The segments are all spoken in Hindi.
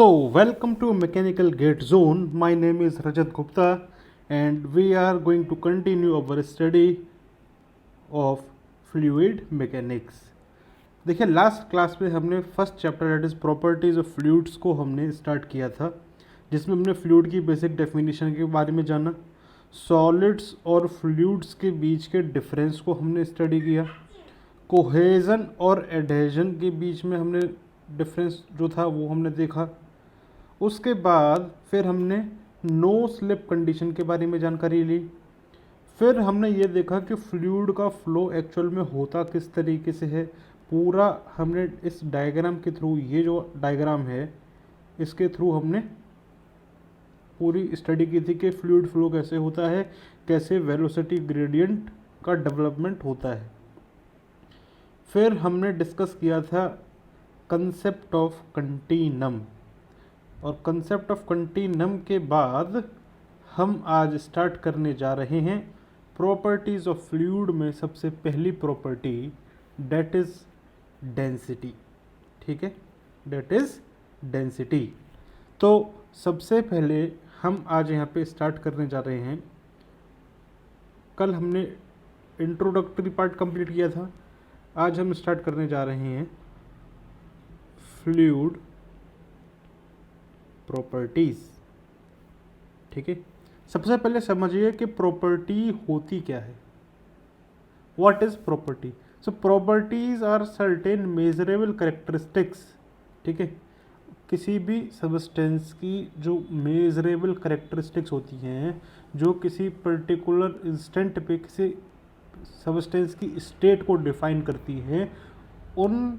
Welcome to Mechanical Gate Zone. My name is Rajat Gupta and we are going to continue our study of fluid mechanics. देखिए लास्ट क्लास में हमने first chapter that is properties of fluids को हमने स्टार्ट किया था, जिसमें हमने फ्लूइड की बेसिक डेफिनेशन के बारे में जाना, सॉलिड्स और फ्लूइड्स के बीच के डिफरेंस को हमने स्टडी किया, कोहेजन और एडहेजन के बीच में हमने डिफरेंस जो था वो हमने देखा। उसके बाद फिर हमने नो स्लिप कंडीशन के बारे में जानकारी ली। फिर हमने ये देखा कि फ्लूइड का फ्लो एक्चुअल में होता किस तरीके से है। पूरा हमने इस डायग्राम के थ्रू, ये जो डायग्राम है इसके थ्रू हमने पूरी स्टडी की थी कि फ्लूइड फ्लो कैसे होता है, कैसे वेलोसिटी ग्रेडियंट का डेवलपमेंट होता है। फिर हमने डिस्कस किया था कंसेप्ट ऑफ कंटीनम, और कंसेप्ट ऑफ कंटीनम के बाद हम आज स्टार्ट करने जा रहे हैं प्रॉपर्टीज़ ऑफ फ्लूइड में सबसे पहली प्रॉपर्टी डेट इज़ डेंसिटी। ठीक है, डेट इज़ डेंसिटी। तो सबसे पहले हम आज यहाँ पे स्टार्ट करने जा रहे हैं। कल हमने इंट्रोडक्टरी पार्ट कंप्लीट किया था, आज हम स्टार्ट करने जा रहे हैं फ्लूइड प्रॉपर्टीज़। ठीक है, सबसे पहले समझिए कि प्रॉपर्टी होती क्या है। What is property? So properties are certain measurable characteristics. ठीक है, किसी भी सब्सटेंस की जो मेजरेबल कैरेक्टरिस्टिक्स होती हैं, जो किसी पर्टिकुलर इंस्टेंट पे किसी सब्सटेंस की स्टेट को डिफाइन करती हैं, उन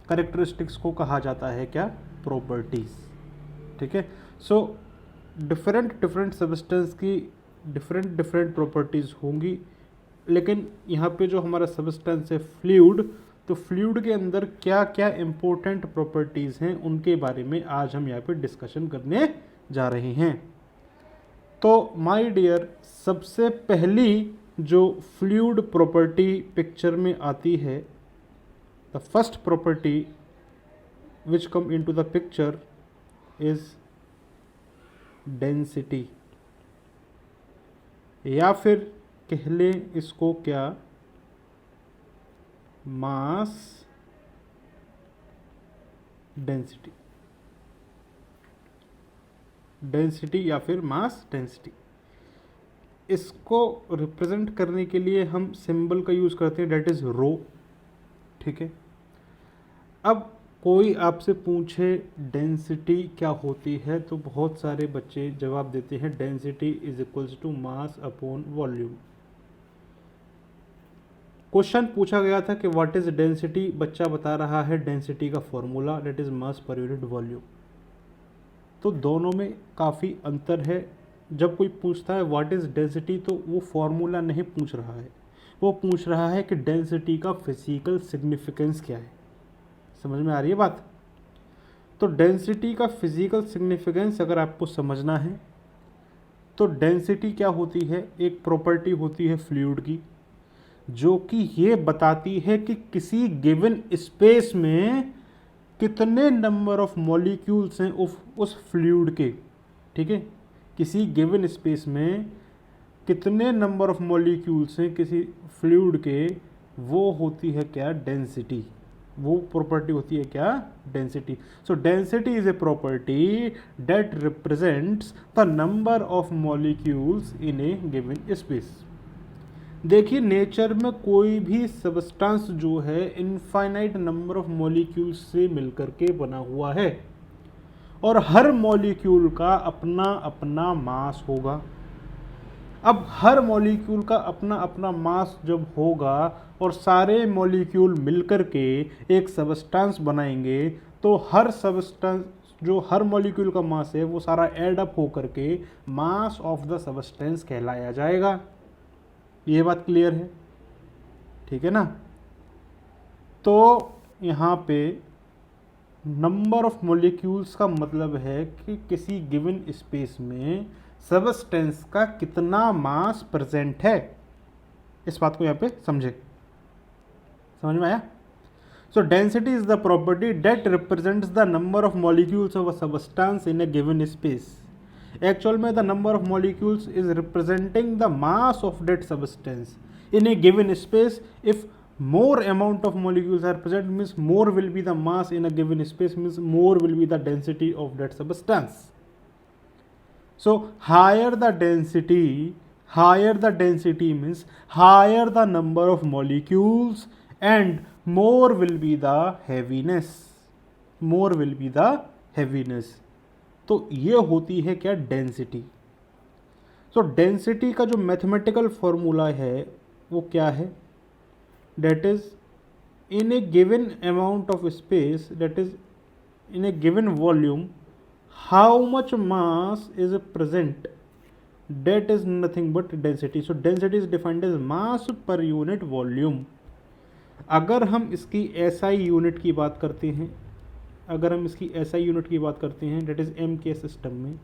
कैरेक्टरिस्टिक्स को कहा जाता है क्या? प्रॉपर्टीज़। ठीक है, सो डिफरेंट सब्सटेंस की डिफरेंट प्रॉपर्टीज़ होंगी, लेकिन यहाँ पे जो हमारा सब्सटेंस है फ्लूइड, तो फ्लूइड के अंदर क्या क्या इम्पोर्टेंट प्रॉपर्टीज़ हैं उनके बारे में आज हम यहाँ पे डिस्कशन करने जा रहे हैं। तो माय डियर, सबसे पहली जो फ्लूइड प्रॉपर्टी पिक्चर में आती है, the first property which come into the picture is density, या फिर कह लें इसको क्या, मास डेंसिटी। डेंसिटी या फिर मास डेंसिटी, इसको रिप्रेजेंट करने के लिए हम सिंबल का यूज़ करते हैं, डेट इज़ रो। ठीक है, अब कोई आपसे पूछे डेंसिटी क्या होती है, तो बहुत सारे बच्चे जवाब देते हैं density is equals to mass upon volume. Question पूछा गया था कि व्हाट इज डेंसिटी, बच्चा बता रहा है डेंसिटी का फॉर्मूला डेट इज मास पर यूनिट वॉल्यूम। तो दोनों में काफ़ी अंतर है। जब कोई पूछता है व्हाट इज डेंसिटी, तो वो फॉर्मूला नहीं पूछ रहा है, वो पूछ रहा है कि डेंसिटी का फिजिकल सिग्निफिकेंस क्या है। समझ में आ रही है बात? तो डेंसिटी का फिजिकल सिग्निफिकेंस अगर आपको समझना है, तो डेंसिटी क्या होती है? एक प्रॉपर्टी होती है फ्लूइड की, जो कि ये बताती है कि किसी गिवन स्पेस में कितने नंबर ऑफ मॉलिक्यूल्स हैं उस फ्लूइड के। ठीक है, किसी गिवन स्पेस में कितने नंबर ऑफ मॉलिक्यूल्स हैं किसी फ्लूइड के, वो होती है क्या? डेंसिटी। वो प्रॉपर्टी होती है क्या? Density. So density is a property that represents the number of molecules in a given space. देखिए, नेचर में कोई भी सब्सटेंस जो है इनफाइनाइट नंबर ऑफ मॉलिक्यूल्स से मिलकर के बना हुआ है, और हर मॉलिक्यूल का अपना अपना मास होगा। अब हर मॉलिक्यूल का अपना अपना मास जब होगा और सारे मॉलिक्यूल मिलकर के एक सब्सटेंस बनाएंगे, तो हर सब्सटेंस जो हर मॉलिक्यूल का मास है वो सारा ऐड अप होकर के मास ऑफ द सब्सटेंस कहलाया जाएगा। ये बात क्लियर है? ठीक है ना? तो यहाँ पे नंबर ऑफ मॉलिक्यूल्स का मतलब है कि किसी गिवन स्पेस में सब्सटेंस का कितना मास प्रेजेंट है। इस बात को यहाँ पे समझे, समझ में आया? So density is the property that represents the number of molecules of a substance in a given space. Actual में the number of molecules is representing the mass of that substance in a given space. If more amount of molecules are present, means more will be the mass in a given space, means more will be the density of that substance. So higher the density means higher the number of molecules and more will be the heaviness. तो ये होती है क्या, डेंसिटी. सो डेंसिटी का जो मैथमेटिकल फॉर्मूला है वो क्या है, that is in a given amount of space, that is in a given volume, how much mass is present, that is nothing but density. So density is defined as mass per unit volume. अगर हम इसकी SI यूनिट की बात करते हैं, that is MK सिस्टम में,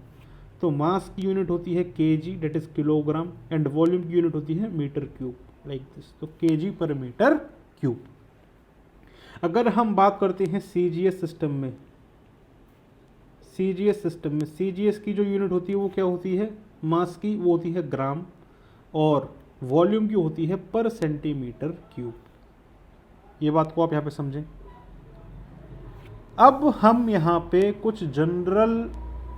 तो मास की यूनिट होती है kg, that is kilogram, and volume की यूनिट होती है मीटर क्यूब, लाइक दिस. तो kg पर मीटर क्यूब. अगर हम बात करते हैं CGS सिस्टम में, CGS की जो यूनिट होती है वो क्या होती है, मास की वो होती है ग्राम, और वॉल्यूम की होती है पर सेंटीमीटर क्यूब. ये बात को आप यहाँ पे समझें. अब हम यहाँ पे कुछ जनरल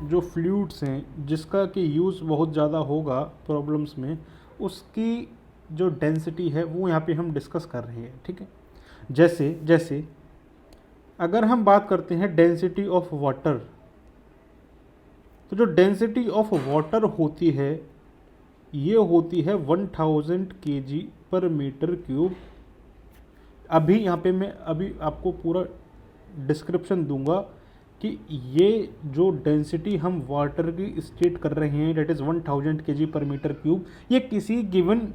जो फ्लूइड्स हैं जिसका कि यूज़ बहुत ज़्यादा होगा प्रॉब्लम्स में, उसकी जो डेंसिटी है वो यहाँ पे हम डिस्कस कर रहे हैं. ठीक है, जैसे अगर हम बात करते हैं डेंसिटी ऑफ वाटर, तो जो डेंसिटी ऑफ वाटर होती है ये होती है 1000 kg पर मीटर क्यूब. अभी यहाँ पे मैं आपको पूरा डिस्क्रिप्शन दूंगा कि ये जो डेंसिटी हम वाटर की स्टेट कर रहे हैं, डेट इज़ 1000 kg पर मीटर क्यूब, ये किसी गिवन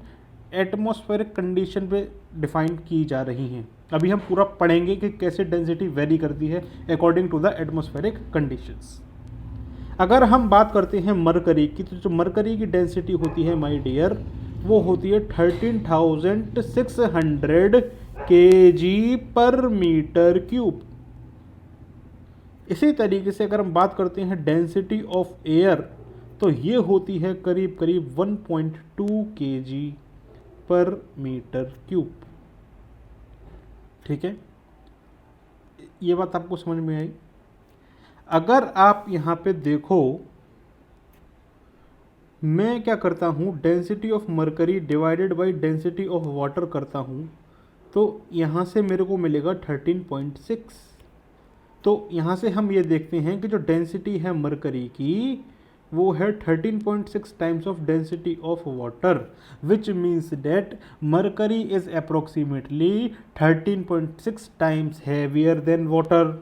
एटमॉस्फेरिक कंडीशन पे डिफाइन की जा रही हैं. अभी हम पूरा पढ़ेंगे कि कैसे डेंसिटी वेरी करती है according to the atmospheric conditions. अगर हम बात करते हैं मरकरी की, तो जो मरकरी की डेंसिटी होती है माय डियर, वो होती है 13,600 kg पर मीटर क्यूब. इसी तरीके से अगर हम बात करते हैं डेंसिटी ऑफ एयर, तो ये होती है करीब 1.2 kg पर मीटर क्यूब. ठीक है, ये बात आपको समझ में आई. अगर आप यहाँ पे देखो, मैं क्या करता हूँ, density of mercury divided by density of water करता हूँ, तो यहाँ से मेरे को मिलेगा 13.6. तो यहाँ से हम ये देखते हैं कि जो डेंसिटी है मरकरी की वो है 13.6 times of density of water, which means that mercury is approximately 13.6 times heavier than water.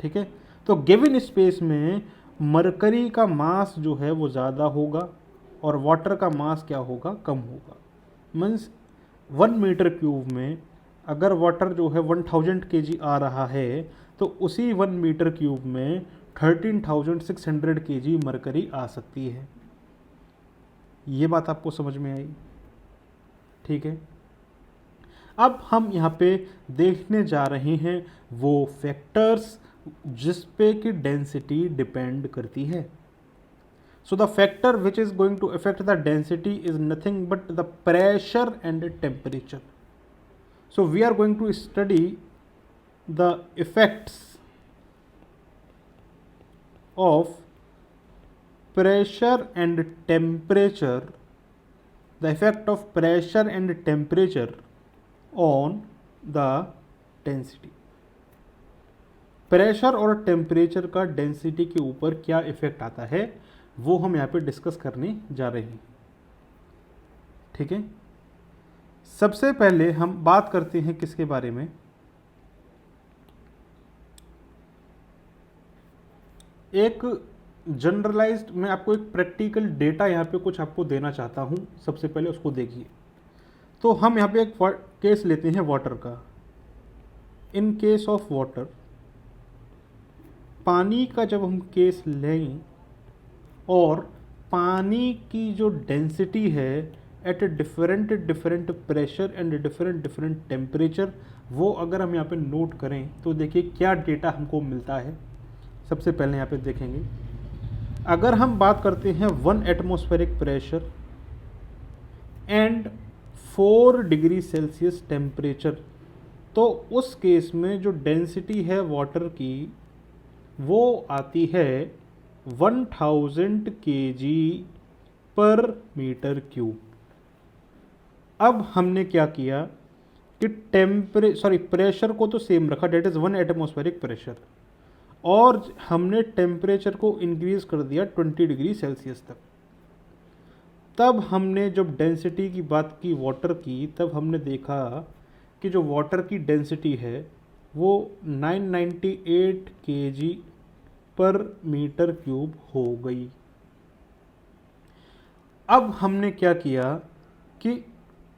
ठीक है, तो गिवन स्पेस में मरकरी का मास जो है वो ज़्यादा होगा और वाटर का मास क्या होगा, कम होगा. मीन्स 1 मीटर क्यूब में अगर वाटर जो है 1000 kg आ रहा है, तो उसी 1 मीटर क्यूब में 13,600 kg मरकरी आ सकती है. ये बात आपको समझ में आई. ठीक है, अब हम यहाँ पे देखने जा रहे हैं वो फैक्टर्स जिस पे कि डेंसिटी डिपेंड करती है. So the factor which is going to affect the density is nothing but the pressure and temperature. So we are going to study the effects of pressure and temperature, the effect of pressure and temperature on the density. Pressure और टेम्परेचर का डेंसिटी के ऊपर क्या इफेक्ट आता है वो हम यहाँ पे डिस्कस करने जा रहे हैं. ठीक है, सबसे पहले हम बात करते हैं किसके बारे में, एक जनरलाइज्ड, मैं आपको एक प्रैक्टिकल डेटा यहाँ पे कुछ आपको देना चाहता हूँ. सबसे पहले उसको देखिए. तो हम यहाँ पे एक केस लेते हैं वाटर का. इन केस ऑफ वाटर, पानी का जब हम केस लें और पानी की जो डेंसिटी है at a different pressure and different temperature, वो अगर हम यहाँ पे नोट करें तो देखिए क्या डेटा हमको मिलता है। सबसे पहले यहाँ पे देखेंगे, अगर हम बात करते हैं 1 atmospheric pressure and 4 degree Celsius temperature, तो उस केस में जो डेंसिटी है वाटर की वो आती है 1000 kg पर मीटर क्यूब। अब हमने क्या किया कि प्रेशर को तो सेम रखा, डेट इज 1 एटमॉस्फेरिक प्रेशर, और हमने टेम्परेचर को इंक्रीज कर दिया 20 डिग्री सेल्सियस तक। तब हमने जब डेंसिटी की बात की वाटर की, तब हमने देखा कि जो वाटर की डेंसिटी है वो 998 kg पर मीटर क्यूब हो गई। अब हमने क्या किया कि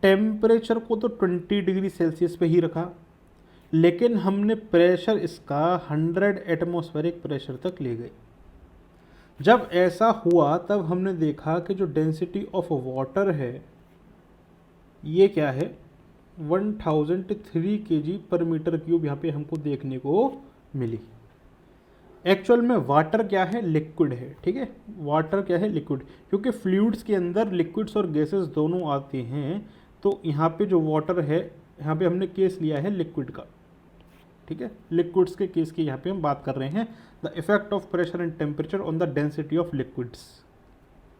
टेम्परेचर को तो 20 डिग्री सेल्सियस पे ही रखा, लेकिन हमने प्रेशर इसका 100 एटमॉस्फेरिक प्रेशर तक ले गए। जब ऐसा हुआ तब हमने देखा कि जो डेंसिटी ऑफ वाटर है ये क्या है, 1003 kg पर मीटर क्यूब यहाँ पे हमको देखने को मिली। एक्चुअल में वाटर क्या है, लिक्विड है, ठीक है, वाटर क्या है, लिक्विड, क्योंकि फ्लूइड्स के अंदर लिक्विड्स और गैसेस दोनों आते हैं। तो यहाँ पे जो वाटर है, यहाँ पे हमने केस लिया है लिक्विड का, ठीक है, लिक्विड्स के केस की यहाँ पे हम बात कर रहे हैं, the effect of pressure and temperature on the density of liquids,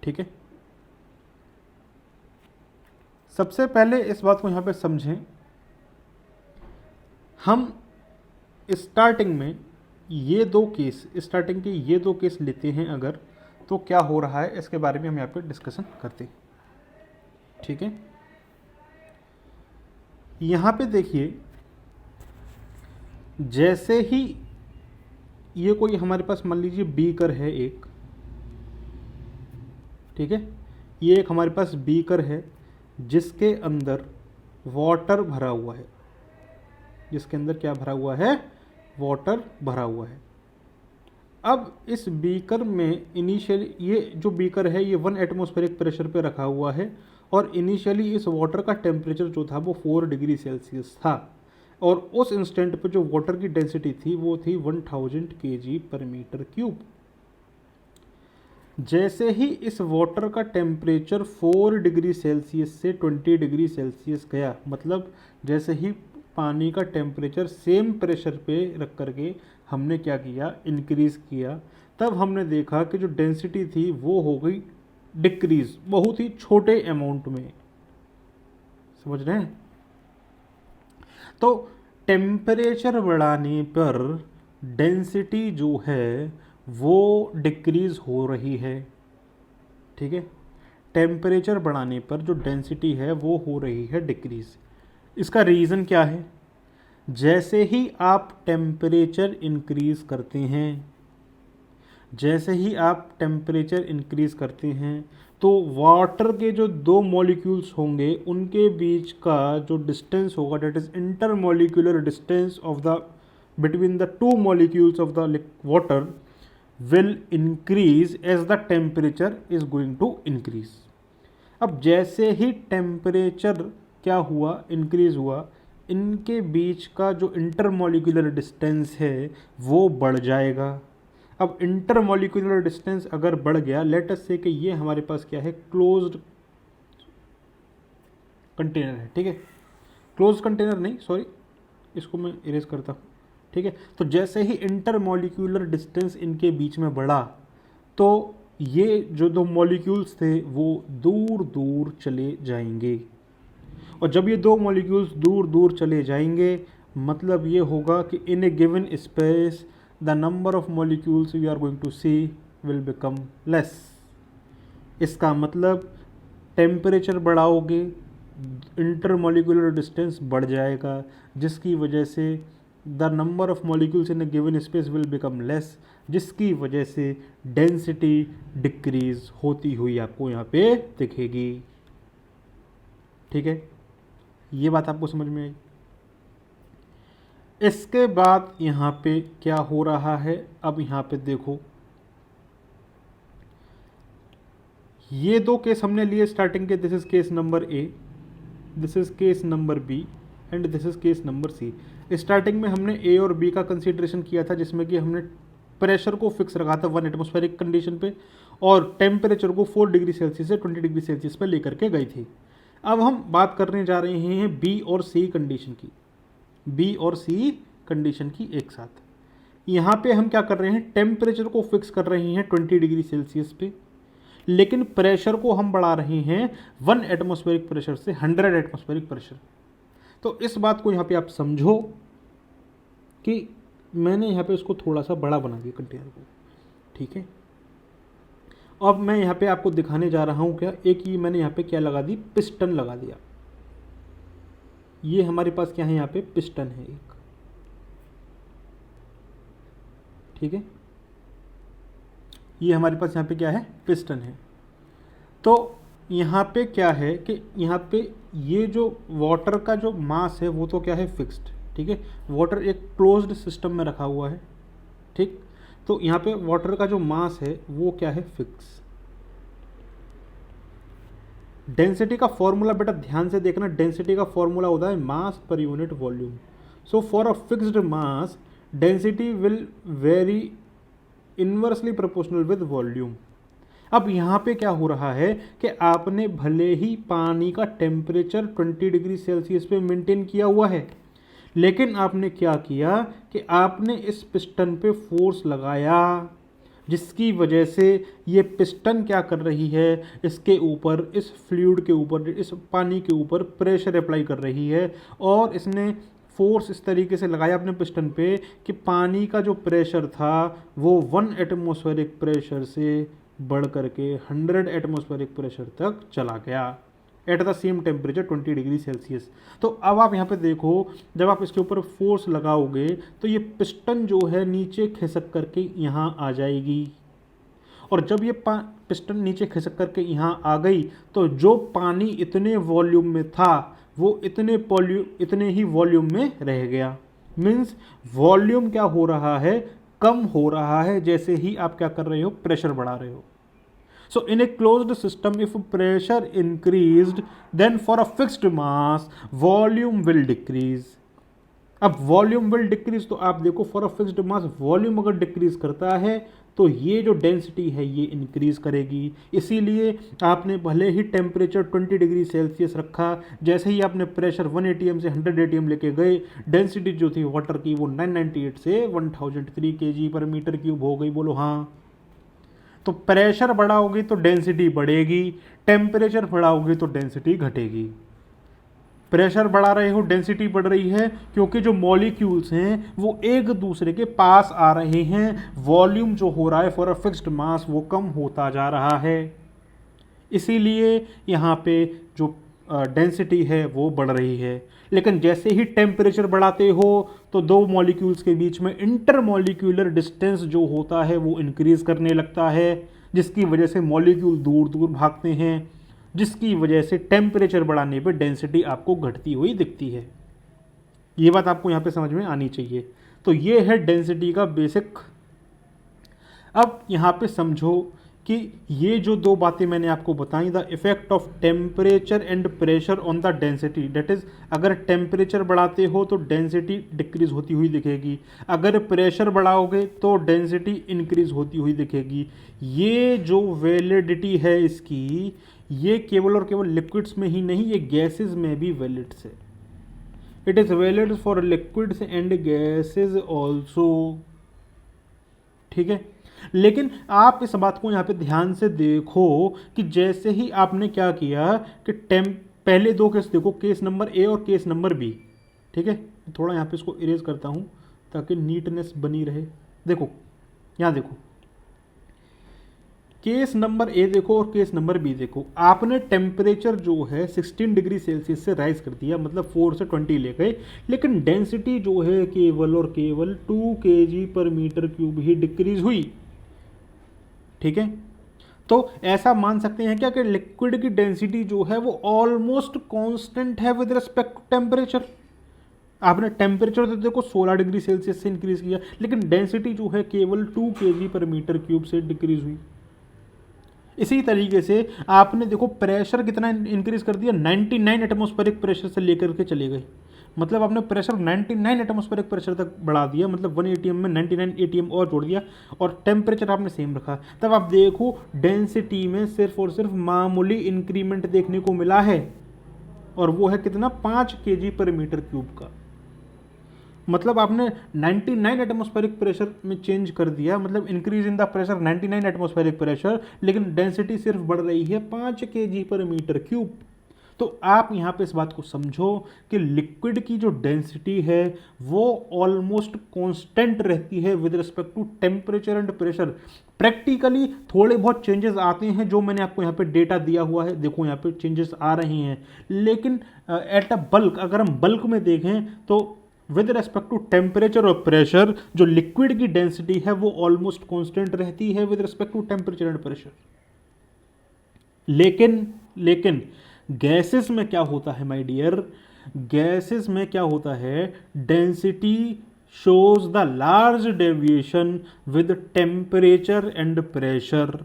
ठीक है। सबसे पहले इस बात को यहाँ पे समझें, हम स्टार्टिंग में ये दो केस, स्टार्टिंग के ये दो केस लेते हैं अगर, तो क्या हो रहा है इसके बारे में हम यहाँ पे डिस्कशन करते हैं, ठीक है। यहाँ पे देखिए, जैसे ही ये कोई हमारे पास मान लीजिए बीकर है एक, ठीक है, ये एक हमारे पास बीकर है जिसके अंदर वाटर भरा हुआ है, जिसके अंदर क्या भरा हुआ है, वाटर भरा हुआ है। अब इस बीकर में इनिशियली, ये जो बीकर है ये 1 एटमॉस्फेरिक प्रेशर पे रखा हुआ है, और इनिशियली इस वाटर का टेम्परेचर जो था वो 4 डिग्री सेल्सियस था, और उस इंस्टेंट पे जो वाटर की डेंसिटी थी वो थी 1000 kg पर मीटर क्यूब। जैसे ही इस वाटर का टेम्परेचर 4 डिग्री सेल्सियस से 20 डिग्री सेल्सियस गया, मतलब जैसे ही पानी का टेम्परेचर सेम प्रेशर पे रख करके हमने क्या किया, इंक्रीज़ किया, तब हमने देखा कि जो डेंसिटी थी वो हो गई डिक्रीज, बहुत ही छोटे अमाउंट में, समझ रहे हैं। तो टेम्परेचर बढ़ाने पर डेंसिटी जो है वो डिक्रीज हो रही है, ठीक है, टेम्परेचर बढ़ाने पर जो डेंसिटी है वो हो रही है डिक्रीज। इसका रीज़न क्या है, जैसे ही आप टेम्परेचर इंक्रीज करते हैं, जैसे ही आप टेम्परेचर इंक्रीज करते हैं तो वाटर के जो दो मॉलिक्यूल्स होंगे उनके बीच का जो डिस्टेंस होगा, that is intermolecular distance of the between the two molecules of the water will increase as the temperature is going to increase. अब जैसे ही टेम्परेचर क्या हुआ, इंक्रीज हुआ, इनके बीच का जो इंटरमॉलिक्यूलर डिस्टेंस है वो बढ़ जाएगा। अब इंटरमॉलिक्यूलर डिस्टेंस अगर बढ़ गया, लेट अस से कि ये हमारे पास क्या है, क्लोज्ड कंटेनर है, ठीक है, क्लोज्ड कंटेनर नहीं, सॉरी, इसको मैं इरेज करता हूँ, ठीक है। तो जैसे ही इंटरमॉलिक्यूलर डिस्टेंस इनके बीच में बढ़ा तो ये जो दो मॉलिक्यूल्स थे वो दूर दूर चले जाएंगे, और जब ये दो मॉलिक्यूल्स दूर दूर चले जाएंगे मतलब ये होगा कि in a given space the number of molecules we are going to see will become less. इसका मतलब टेम्परेचर बढ़ाओगे, इंटरमॉलिक्यूलर डिस्टेंस बढ़ जाएगा, जिसकी वजह से the number of molecules in a given space will become less, जिसकी वजह से डेंसिटी डिक्रीज होती हुई आपको यहाँ पे दिखेगी, ठीक है। ये बात आपको समझ में आई। इसके बाद यहाँ पे क्या हो रहा है, अब यहाँ पे देखो, ये दो केस हमने लिए स्टार्टिंग के, this is case number A, this is case number B and this is case number C. Starting में हमने ए और बी का कंसीडरेशन किया था, जिसमें कि हमने प्रेशर को फिक्स रखा था 1 एटमॉस्फेरिक कंडीशन पे और टेम्परेचर को 4 डिग्री सेल्सियस से 20 डिग्री सेल्सियस पे लेकर के गई थी। अब हम बात करने जा रहे हैं बी और सी कंडीशन की, बी और सी कंडीशन की एक साथ। यहाँ पे हम क्या कर रहे हैं, टेम्परेचर को फिक्स कर रहे हैं 20 डिग्री सेल्सियस पे, लेकिन प्रेशर को हम बढ़ा रहे हैं 1 एटमॉस्फेरिक प्रेशर से 100 एटमॉस्फेरिक प्रेशर। तो इस बात को यहाँ पे आप समझो कि मैंने यहाँ पे इसको थोड़ा सा बड़ा बना दिया कंटेनर को, ठीक है। अब मैं यहाँ पे आपको दिखाने जा रहा हूँ क्या, एक ये मैंने यहाँ पे क्या लगा दी, पिस्टन लगा दिया। ये हमारे पास क्या है, यहाँ पे पिस्टन है एक, ठीक है। ये हमारे पास यहाँ पे क्या है, पिस्टन है। तो यहाँ पे क्या है कि यहाँ पे ये जो वाटर का जो मास है वो तो क्या है, फिक्स्ड, ठीक है। वाटर एक क्लोज्ड सिस्टम में रखा हुआ है, ठीक। तो यहाँ पे वाटर का जो मास है वो क्या है, फिक्स। डेंसिटी का फॉर्मूला बेटा ध्यान से देखना, डेंसिटी का फॉर्मूला होता है मास पर unit volume. So for a fixed mass density will vary inversely proportional with volume. अब यहाँ पे क्या हो रहा है कि आपने भले ही पानी का टेम्परेचर 20 डिग्री सेल्सियस पे मेंटेन किया हुआ है, लेकिन आपने क्या किया कि आपने इस पिस्टन पे फोर्स लगाया, जिसकी वजह से ये पिस्टन क्या कर रही है, इसके ऊपर, इस फ्लूइड के ऊपर, इस पानी के ऊपर प्रेशर अप्लाई कर रही है। और इसने फोर्स इस तरीके से लगाया अपने पिस्टन पे कि पानी का जो प्रेशर था वो 1 एटमॉस्फेरिक प्रेशर से बढ़ करके 100 एटमॉस्फेरिक प्रेशर तक चला गया eight the same temperature 20 degree Celsius. तो अब आप यहाँ पे देखो, जब आप इसके ऊपर फोर्स लगाओगे तो ये पिस्टन जो है नीचे खिसक करके यहाँ आ जाएगी, और जब ये पिस्टन नीचे खिसक करके यहाँ आ गई तो जो पानी इतने वॉल्यूम में था वो इतने ही वॉल्यूम में रह गया। मीन्स वॉल्यूम क्या हो रहा है, कम हो रहा है, जैसे ही आप क्या कर रहे हो, प्रेशर बढ़ा रहे हो। So in a closed system, if pressure increased, then for a fixed mass, volume will decrease. अब वॉल्यूम विल डिक्रीज, तो आप देखो for a fixed mass volume अगर डिक्रीज करता है तो ये जो डेंसिटी है ये इंक्रीज करेगी। इसीलिए आपने भले ही टेम्परेचर 20 डिग्री सेल्सियस रखा, जैसे ही आपने प्रेशर 1 एटीएम से 100 एटीएम लेके गए, डेंसिटी जो थी वाटर की वो 998 से 1003 kg पर मीटर क्यूब हो गई। बोलो हाँ। तो प्रेशर बढ़ाओगे तो डेंसिटी बढ़ेगी, टेम्परेचर बढ़ाओगे तो डेंसिटी घटेगी। प्रेशर बढ़ा रहे हो, डेंसिटी बढ़ रही है, क्योंकि जो मॉलिक्यूल्स हैं वो एक दूसरे के पास आ रहे हैं। वॉल्यूम जो हो रहा है फॉर अ फिक्स्ड मास वो कम होता जा रहा है, इसीलिए यहाँ पे जो डेंसिटी है वो बढ़ रही है। लेकिन जैसे ही टेम्परेचर बढ़ाते हो तो दो मॉलिक्यूल्स के बीच में इंटरमॉलिक्यूलर डिस्टेंस जो होता है वो इंक्रीज करने लगता है, जिसकी वजह से मॉलिक्यूल दूर दूर भागते हैं, जिसकी वजह से टेम्परेचर बढ़ाने पे डेंसिटी आपको घटती हुई दिखती है। ये बात आपको यहाँ पे समझ में आनी चाहिए। तो ये है डेंसिटी का बेसिक। अब यहाँ पे समझो कि ये जो दो बातें मैंने आपको बताई, the effect of temperature and pressure on the density, that is अगर टेम्परेचर बढ़ाते हो तो डेंसिटी डिक्रीज होती हुई दिखेगी, अगर प्रेशर बढ़ाओगे तो डेंसिटी इंक्रीज होती हुई दिखेगी। ये जो वैलिडिटी है इसकी, ये केवल और केवल लिक्विड्स में ही नहीं, ये गैसेस में भी वैलिड है। It is valid for liquids and gases also, ठीक है। लेकिन आप इस बात को यहाँ पे ध्यान से देखो कि जैसे ही आपने क्या किया कि पहले दो केस देखो, केस नंबर ए और केस नंबर बी, ठीक है। थोड़ा यहाँ पे इसको इरेज करता हूँ ताकि नीटनेस बनी रहे। देखो यहाँ देखो, केस नंबर ए देखो और केस नंबर बी देखो। आपने टेम्परेचर जो है 16 डिग्री सेल्सियस से राइज कर दिया, मतलब 4 से 20 ले गए, लेकिन डेंसिटी जो है केवल और केवल 2 kg पर मीटर क्यूब ही डिक्रीज हुई, ठीक है। तो ऐसा मान सकते हैं क्या कि लिक्विड की डेंसिटी जो है वो ऑलमोस्ट कांस्टेंट है विद रिस्पेक्ट टू टेम्परेचर। आपने टेम्परेचर तो देखो 16 डिग्री सेल्सियस से इंक्रीज किया, लेकिन डेंसिटी जो है केवल 2 kg पर मीटर क्यूब से डिक्रीज हुई। इसी तरीके से आपने देखो प्रेशर कितना इंक्रीज कर दिया, 99 एटमॉस्फेरिक प्रेशर से लेकर के चले गए, मतलब आपने प्रेशर 99 एटमॉस्फेरिक प्रेशर तक बढ़ा दिया, मतलब 1 एटीएम में 99 एटीएम और जोड़ दिया, और टेम्परेचर आपने सेम रखा। तब आप देखो डेंसिटी में सिर्फ और सिर्फ मामूली इंक्रीमेंट देखने को मिला है, और वो है कितना, 5 kg पर मीटर क्यूब का। मतलब आपने 99 एटमॉस्फेरिक प्रेशर में चेंज कर दिया, मतलब increase in the pressure 99 atmospheric pressure, लेकिन डेंसिटी सिर्फ बढ़ रही है 5 kg पर मीटर क्यूब। तो आप यहाँ पे इस बात को समझो कि लिक्विड की जो डेंसिटी है वो ऑलमोस्ट कांस्टेंट रहती है with respect to temperature and pressure. Practically थोड़े बहुत चेंजेस आते हैं, जो मैंने आपको यहाँ पे डेटा दिया हुआ है, देखो यहाँ पे चेंजेस आ रही हैं, लेकिन एट अ बल्क, अगर हम बल्क में देखें तो विद रिस्पेक्ट टू टेम्परेचर और प्रेशर जो लिक्विड की डेंसिटी है वो ऑलमोस्ट कांस्टेंट रहती है with respect to temperature and pressure. लेकिन गैसेस में क्या होता है माय डियर, गैसेस में क्या होता है, density shows the large deviation with temperature and pressure.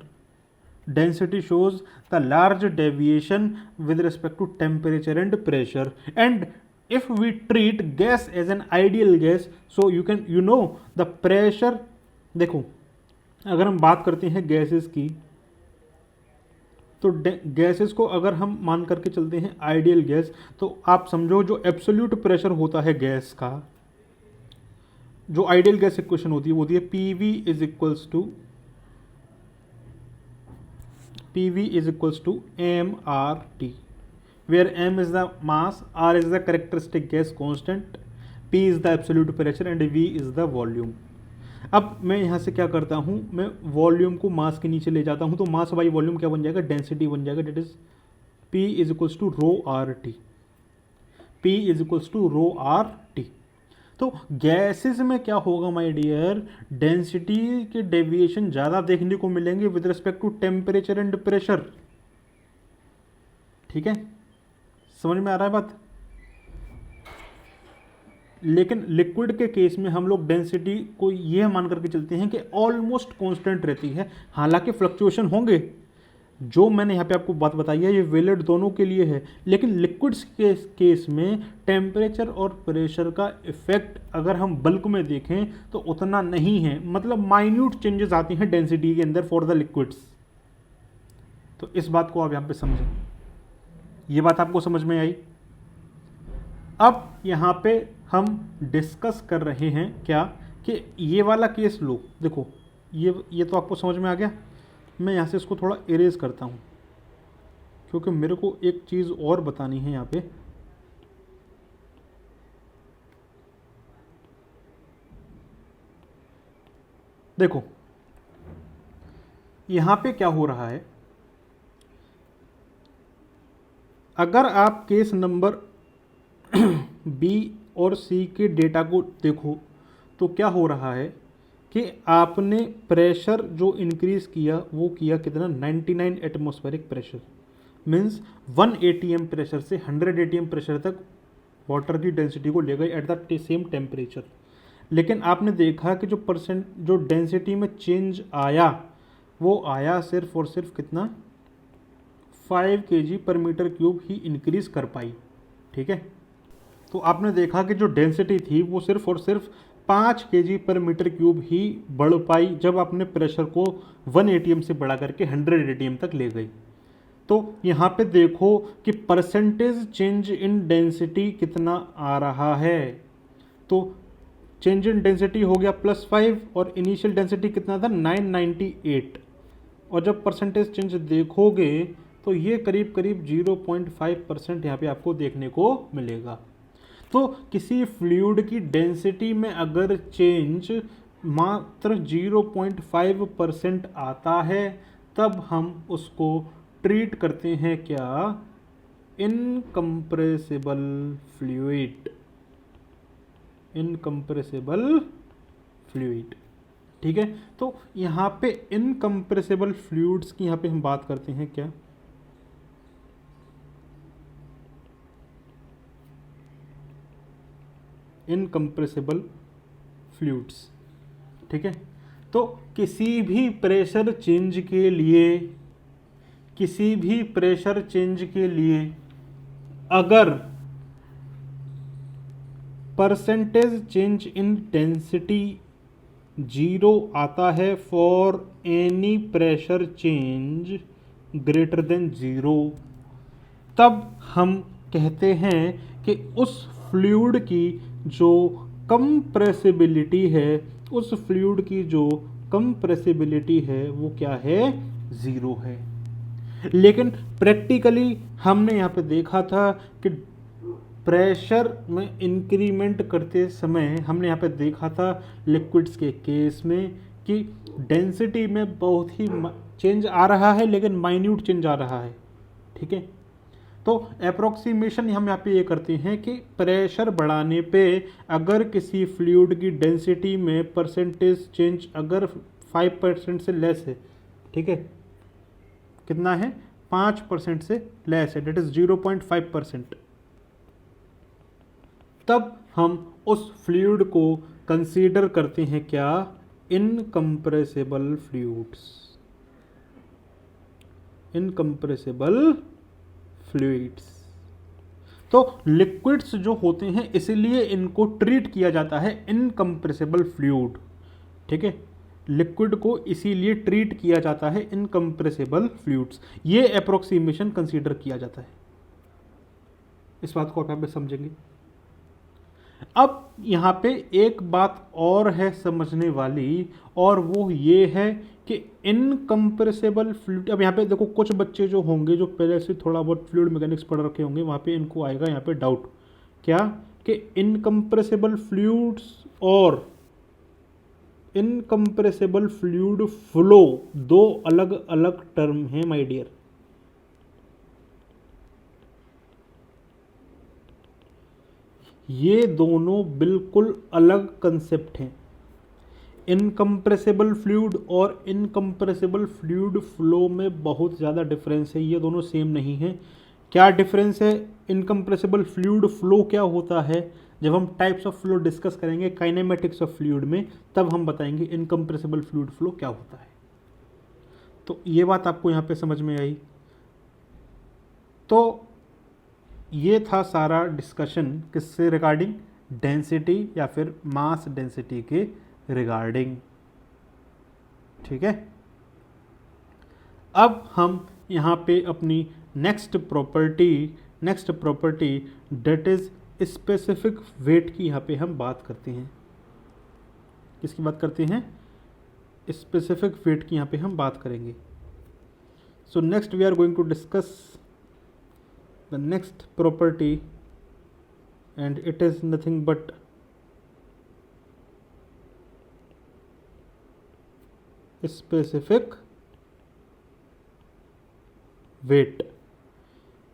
Density shows the large deviation with respect to temperature and pressure, and if we treat gas as an ideal gas, so you know the pressure। देखो अगर हम बात करते हैं गैसेस की, तो गैसेस को अगर हम मान करके चलते हैं आइडियल गैस, तो आप समझो जो एब्सोल्यूट प्रेशर होता है गैस का, जो आइडियल गैस इक्वेशन होती है वो होती है PV is equals to mRT, where m is the mass, r is the characteristic gas constant, p is the absolute pressure and v is the volume। अब मैं यहाँ से क्या करता हूँ, मैं वॉल्यूम को मास के नीचे ले जाता हूँ, तो मास बाई वॉल्यूम क्या बन जाएगा, डेंसिटी बन जाएगा, that is p is equals to rho R T, p is equals to rho R T. तो गैसेस में क्या होगा माय डियर, डेंसिटी के डेविएशन ज़्यादा देखने को मिलेंगे with respect to temperature and pressure. ठीक है, समझ में आ रहा है बात। लेकिन लिक्विड के केस में हम लोग डेंसिटी को यह मान करके चलते हैं कि ऑलमोस्ट कांस्टेंट रहती है, हालांकि फ्लक्चुएशन होंगे, जो मैंने यहाँ पे आपको बात बताई है ये वैलिड दोनों के लिए है, लेकिन लिक्विड्स के केस में टेम्परेचर और प्रेशर का इफेक्ट अगर हम बल्क में देखें तो उतना नहीं है, मतलब माइन्यूट चेंजेस आती हैं डेंसिटी के अंदर फॉर द लिक्विड्स। तो इस बात को आप यहाँ पे समझें, ये बात आपको समझ में आई। अब यहाँ पे हम डिस्कस कर रहे हैं क्या, कि ये वाला केस लो, देखो ये तो आपको समझ में आ गया। मैं यहाँ से इसको थोड़ा इरेज करता हूँ, क्योंकि मेरे को एक चीज़ और बतानी है यहाँ पे। देखो यहाँ पे क्या हो रहा है, अगर आप केस नंबर बी और सी के डेटा को देखो तो क्या हो रहा है कि आपने प्रेशर जो इंक्रीज किया वो किया कितना, 99 atmospheric pressure, means 1 ATM pressure से 100 ATM प्रेशर तक वाटर की डेंसिटी को ले गई एट द सेम टेम्परेचर। लेकिन आपने देखा कि जो डेंसिटी में चेंज आया वो आया सिर्फ और सिर्फ कितना, 5 kg पर मीटर क्यूब ही इंक्रीज कर पाई। ठीक है, तो आपने देखा कि जो डेंसिटी थी वो सिर्फ और सिर्फ 5 kg पर मीटर क्यूब ही बढ़ पाई जब आपने प्रेशर को 1 ATM से बढ़ा करके 100 ATM तक ले गई। तो यहाँ पे देखो कि परसेंटेज चेंज इन डेंसिटी कितना आ रहा है, तो चेंज इन डेंसिटी हो गया +5 और इनिशियल डेंसिटी कितना था 998, और जब परसेंटेज चेंज देखोगे तो ये करीब करीब 0.5% यहाँ पे आपको देखने को मिलेगा। तो किसी फ्लूइड की डेंसिटी में अगर चेंज मात्र 0.5% आता है तब हम उसको ट्रीट करते हैं क्या, इनकम्प्रेसिबल फ्लूइड, इनकम्प्रेसिबल फ्लूइड। ठीक है, तो यहाँ पे इनकम्प्रेसिबल फ्लूइड्स की यहाँ पे हम बात करते हैं क्या, इनकम्प्रेसिबल फ्लूइड्स। ठीक है, तो किसी भी प्रेशर चेंज के लिए किसी भी प्रेशर चेंज के लिए अगर परसेंटेज चेंज इन डेंसिटी 0 आता है for any pressure change greater than 0, तब हम कहते हैं कि उस फ्लूइड की जो कंप्रेसिबिलिटी है, उस फ्लूइड की जो कंप्रेसिबिलिटी है वो क्या है, 0 है। लेकिन प्रैक्टिकली हमने यहाँ पे देखा था कि प्रेशर में इंक्रीमेंट करते समय हमने यहाँ पे देखा था लिक्विड्स के केस में कि डेंसिटी में बहुत ही चेंज आ रहा है, लेकिन माइन्यूट चेंज आ रहा है। ठीक है, तो अप्रोक्सीमेशन हम यहाँ पे ये करते हैं कि प्रेशर बढ़ाने पे अगर किसी फ्लूइड की डेंसिटी में परसेंटेज चेंज अगर 5% से लेस है, ठीक है, कितना है, 5% से लेस है, डेट इज 0.5%, तब हम उस फ्लूइड को कंसीडर करते हैं क्या, इनकम्प्रेसिबल फ्लूइड्स, इनकम्प्रेसिबल फ्लूइड्स। तो लिक्विड्स जो होते हैं इसलिए इनको ट्रीट किया जाता है इनकम्प्रेसिबल फ्लूइड। ठीक है, लिक्विड को इसीलिए ट्रीट किया जाता है इनकम्प्रेसिबल फ्लूइड्स, ये अप्रोक्सीमेशन कंसीडर किया जाता है। इस बात को आप यहाँ पे समझेंगे। अब यहाँ पे एक बात और है समझने वाली, और वो ये है कि इनकम्प्रेसिबल फ्लूइड, अब यहाँ पे देखो कुछ बच्चे जो होंगे जो पहले से थोड़ा बहुत फ्लूइड मैकेनिक्स पढ़ रखे होंगे, वहाँ पे इनको आएगा यहाँ पे डाउट, क्या कि इनकम्प्रेसिबल फ्लूइड्स और इनकम्प्रेसिबल फ्लूइड फ्लो दो अलग अलग टर्म हैं माय डियर। ये दोनों बिल्कुल अलग कंसेप्ट हैं। इनकम्प्रेसिबल फ्लूइड और इनकम्प्रेसिबल फ्लूइड फ्लो में बहुत ज़्यादा डिफरेंस है, ये दोनों सेम नहीं है। क्या डिफरेंस है, इनकम्प्रेसिबल फ्लूइड फ्लो क्या होता है, जब हम टाइप्स ऑफ फ्लो डिस्कस करेंगे काइनेमेटिक्स ऑफ फ्लूइड में, तब हम बताएंगे इनकम्प्रेसिबल फ्लूइड फ्लो क्या होता है। तो ये बात आपको यहाँ पे समझ में आई। तो ये था सारा डिस्कशन किससे रिगार्डिंग, डेंसिटी या फिर मास डेंसिटी के रिगार्डिंग। ठीक है, अब हम यहाँ पे अपनी next property that is specific weight की यहाँ पे हम बात करते हैं। किसकी बात करते हैं, स्पेसिफिक वेट की यहाँ पे हम बात करेंगे। So next we are going to discuss the next property, and it is nothing but specific weight।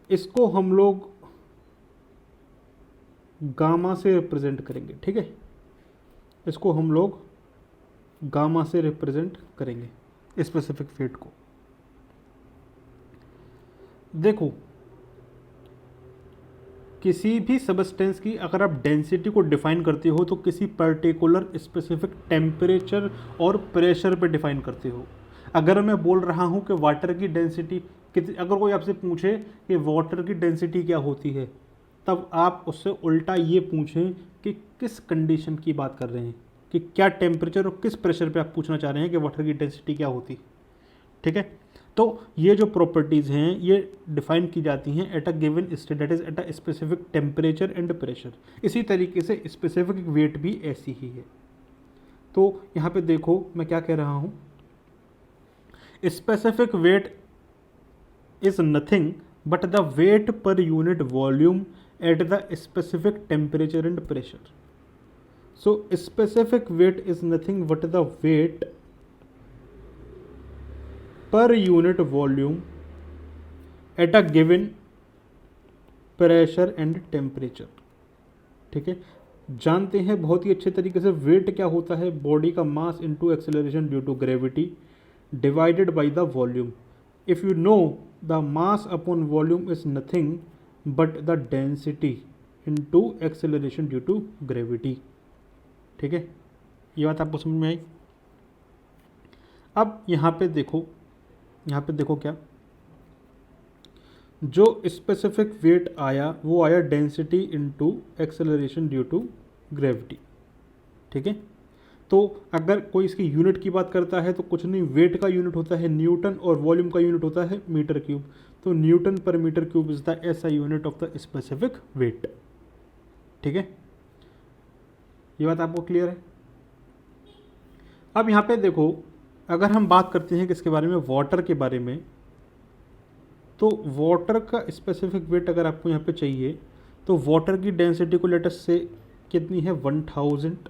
इसको हम लोग गामा से रिप्रेजेंट करेंगे। ठीक है, इसको हम लोग गामा से रिप्रेजेंट करेंगे स्पेसिफिक वेट को। देखो, किसी भी सबस्टेंस की अगर आप डेंसिटी को डिफाइन करते हो तो किसी पर्टिकुलर स्पेसिफिक टेम्परेचर और प्रेशर पे डिफाइन करते हो। अगर मैं बोल रहा हूँ कि वाटर की डेंसिटी कितनी, अगर कोई आपसे पूछे कि वाटर की डेंसिटी क्या होती है, तब आप उससे उल्टा ये पूछें कि किस कंडीशन की बात कर रहे हैं, कि क्या टेम्परेचर और किस प्रेशर पे आप पूछना चाह रहे हैं कि वाटर की डेंसिटी क्या होती है। ठीक है, तो ये जो प्रॉपर्टीज़ हैं ये डिफाइन की जाती हैं eight a given state, that is at a specific temperature and pressure. इसी तरीके से स्पेसिफिक वेट भी ऐसी ही है। तो यहाँ पे देखो मैं क्या कह रहा हूँ, specific weight is nothing but the weight per unit volume at the specific temperature and pressure. So specific weight is nothing but the weight per unit volume at a given pressure and temperature. ठीक है, जानते हैं बहुत ही अच्छे तरीके से वेट क्या होता है, बॉडी का mass into acceleration due to gravity divided by the volume. If you know the mass upon volume is nothing but the density into acceleration due to gravity. ठीक है, ये बात आपको समझ में आई। अब यहाँ पे देखो क्या, जो स्पेसिफिक वेट आया वो आया density into acceleration due to gravity. ठीक है, तो अगर कोई इसकी यूनिट की बात करता है तो कुछ नहीं, वेट का यूनिट होता है न्यूटन और वॉल्यूम का यूनिट होता है मीटर क्यूब। तो newton per metre cube is the SI unit of the specific weight. ठीक है, ये बात आपको क्लियर है। अब यहाँ पे देखो, अगर हम बात करते हैं किसके बारे में, वाटर के बारे में, तो वाटर का स्पेसिफिक वेट अगर आपको यहाँ पे चाहिए तो वाटर की डेंसिटी को लेटेस्ट से कितनी है 1000,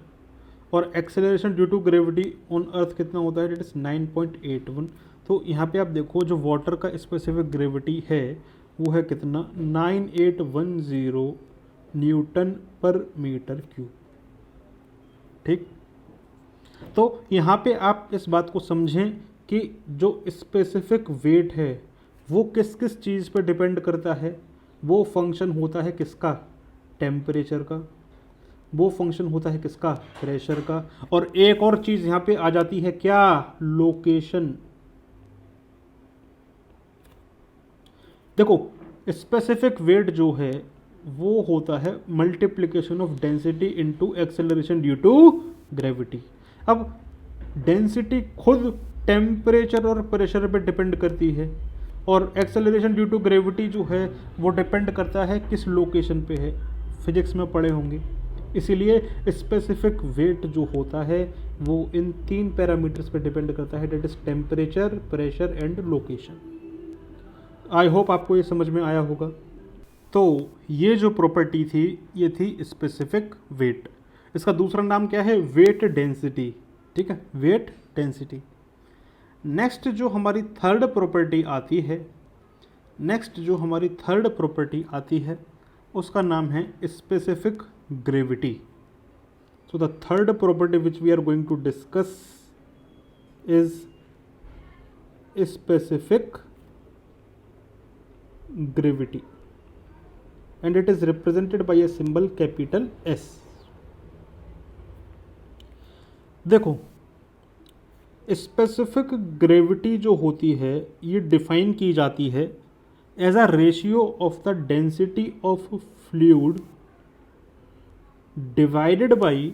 और acceleration due to gravity on earth कितना होता है, डेट इज 9.81। तो यहाँ पे आप देखो जो वाटर का स्पेसिफिक ग्रेविटी है वो है कितना 9810 न्यूटन पर मीटर क्यूब। ठीक, तो यहाँ पे आप इस बात को समझें कि जो स्पेसिफिक वेट है वो किस किस चीज़ पर डिपेंड करता है। वो फंक्शन होता है किसका, टेम्परेचर का, वो फंक्शन होता है किसका, प्रेशर का, और एक और चीज़ यहाँ पे आ जाती है क्या, लोकेशन। देखो स्पेसिफिक वेट जो है वो होता है multiplication of density into acceleration due to gravity. अब डेंसिटी खुद टेम्परेचर और प्रेशर पे डिपेंड करती है, और एक्सेलरेशन ड्यू टू ग्रेविटी जो है वो डिपेंड करता है किस लोकेशन पे है, फिजिक्स में पढ़े होंगे। इसीलिए स्पेसिफिक वेट जो होता है वो इन 3 पैरामीटर्स पे डिपेंड करता है, that is temperature, pressure and location. I hope आपको ये समझ में आया होगा। तो ये जो प्रॉपर्टी थी ये थी स्पेसिफिक वेट। इसका दूसरा नाम क्या है, वेट डेंसिटी। ठीक है, वेट डेंसिटी। नेक्स्ट जो हमारी थर्ड प्रॉपर्टी आती है, उसका नाम है specific gravity. So the third property which we are going to discuss is specific gravity and it is represented by a symbol capital S। देखो स्पेसिफिक ग्रेविटी जो होती है ये डिफाइन की जाती है as a ratio of the density of fluid divided by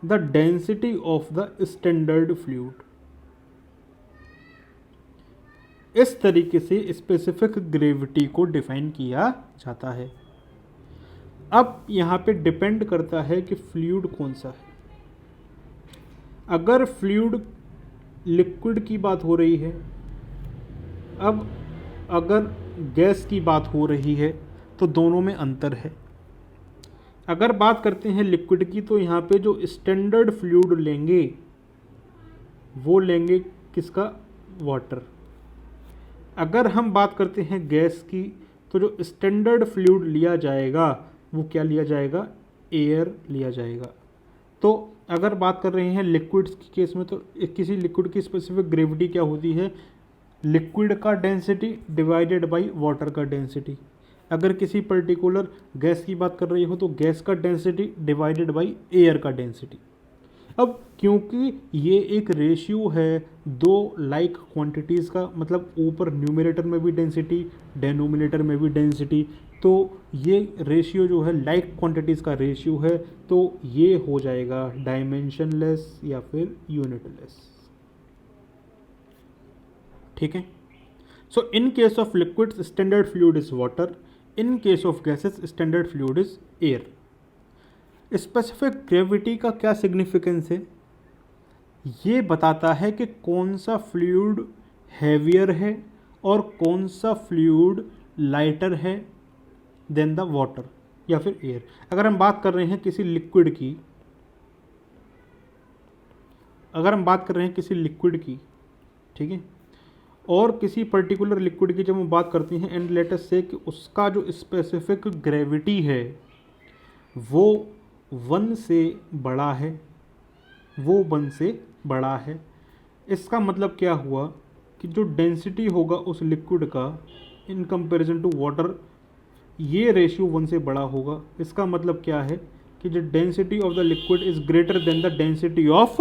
the density of the standard fluid. इस तरीके से स्पेसिफिक ग्रेविटी को डिफाइन किया जाता है। अब यहाँ पे डिपेंड करता है कि फ्लूइड कौन सा है। अगर फ्लूइड लिक्विड की बात हो रही है, अब अगर गैस की बात हो रही है तो दोनों में अंतर है। अगर बात करते हैं लिक्विड की तो यहाँ पे जो स्टैंडर्ड फ्लूइड लेंगे वो लेंगे किसका, वाटर। अगर हम बात करते हैं गैस की तो जो स्टैंडर्ड फ्लूइड लिया जाएगा वो क्या लिया जाएगा, एयर लिया जाएगा। तो अगर बात कर रहे हैं लिक्विड्स के केस में तो किसी लिक्विड की स्पेसिफिक ग्रेविटी क्या होती है, लिक्विड का डेंसिटी डिवाइडेड बाय वाटर का डेंसिटी। अगर किसी पर्टिकुलर गैस की बात कर रही हो तो गैस का डेंसिटी डिवाइडेड बाय एयर का डेंसिटी। अब क्योंकि ये एक रेशियो है दो लाइक क्वांटिटीज़ का, मतलब ऊपर न्यूमरेटर में भी डेंसिटी, डेनोमिनेटर में भी डेंसिटी, तो ये रेशियो जो है लाइक क्वांटिटीज़ का रेशियो है, तो ये हो जाएगा डायमेंशनलेस या फिर यूनिटलेस। ठीक है, so in case of liquids standard fluid is water, in case of gases standard fluid is air. Specific gravity का क्या सिग्निफिकेंस है, ये बताता है कि कौन सा फ्लूइड हैवियर है और कौन सा फ्लूइड लाइटर है देन द वाटर या फिर एयर। अगर हम बात कर रहे हैं किसी लिक्विड की, ठीक है, और किसी पर्टिकुलर लिक्विड की जब हम बात करते हैं एंड लेट अस से कि उसका जो स्पेसिफिक ग्रेविटी है वो 1 से बड़ा है, इसका मतलब क्या हुआ कि जो डेंसिटी होगा उस लिक्विड का इन कंपैरिजन टू वाटर, ये रेशियो 1 से बड़ा होगा। इसका मतलब क्या है कि जो density of the liquid is greater than the density of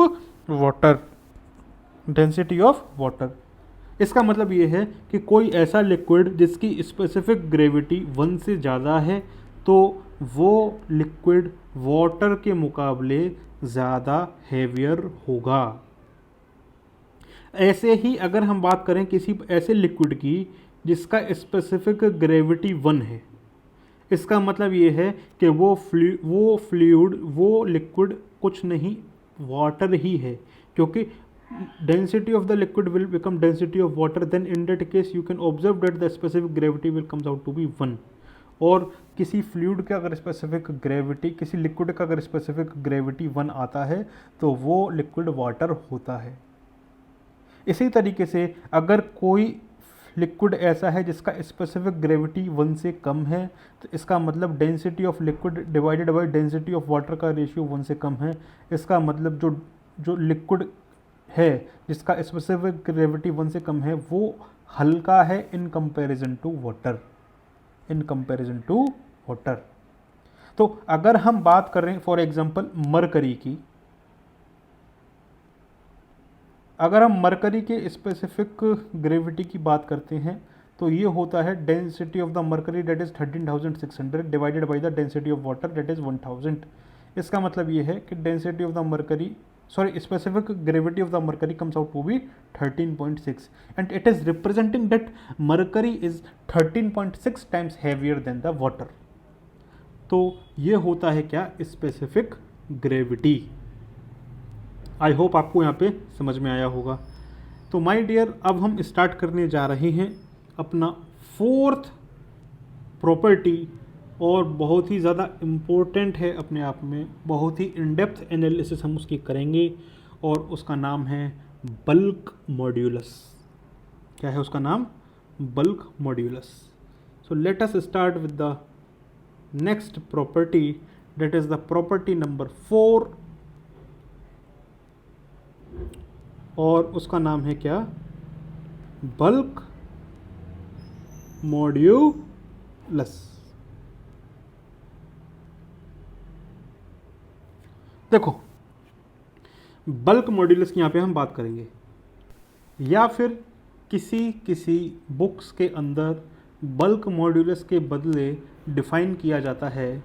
water. इसका मतलब ये है कि कोई ऐसा लिक्विड जिसकी स्पेसिफिक ग्रेविटी 1 से ज़्यादा है तो वो लिक्विड वाटर के मुकाबले ज़्यादा हेवियर होगा। ऐसे ही अगर हम बात करें किसी ऐसे लिक्विड की जिसका स्पेसिफिक ग्रेविटी 1 है, इसका मतलब ये है कि वो फ्लूइड वो लिक्विड कुछ नहीं वाटर ही है, क्योंकि density of the liquid will become density of water, then in that case you can observe that the specific gravity will comes out to be 1। और किसी फ्लूइड का अगर स्पेसिफिक ग्रेविटी, किसी लिक्विड का अगर स्पेसिफिक ग्रेविटी 1 आता है तो वो लिक्विड वाटर होता है। इसी तरीके से अगर कोई लिक्विड ऐसा है जिसका स्पेसिफिक ग्रेविटी 1 से कम है तो इसका मतलब density of liquid divided by density of water का रेशियो 1 से कम है। इसका मतलब जो लिक्विड है जिसका स्पेसिफिक ग्रेविटी 1 से कम है वो हल्का है इन कंपैरिजन टू वाटर। तो अगर हम बात करें फॉर एग्जांपल मरकरी की, अगर हम मरकरी के स्पेसिफिक ग्रेविटी की बात करते हैं तो ये होता है density of the mercury that is 13,600 divided by the density of water that is 1000। इसका मतलब ये है कि density of the mercury specific gravity of the mercury comes out to be 13.6 and it is representing that mercury is 13.6 times heavier than the water। तो ये होता है क्या, स्पेसिफिक ग्रेविटी। आई होप आपको यहाँ पे समझ में आया होगा। तो माय डियर, अब हम स्टार्ट करने जा रहे हैं अपना 4th प्रॉपर्टी, और बहुत ही ज़्यादा इम्पोर्टेंट है अपने आप में, बहुत ही इन डेप्थ एनालिसिस हम उसकी करेंगे, और उसका नाम है बल्क मॉड्यूलस। क्या है उसका नाम? Bulk modulus. So let us start with the next property, that is the property number 4, और उसका नाम है क्या? Bulk modulus. देखो, बल्क मॉड्यूलस की यहाँ पे हम बात करेंगे, या फिर किसी बुक्स के अंदर बल्क मॉड्यूलस के बदले डिफाइन किया जाता है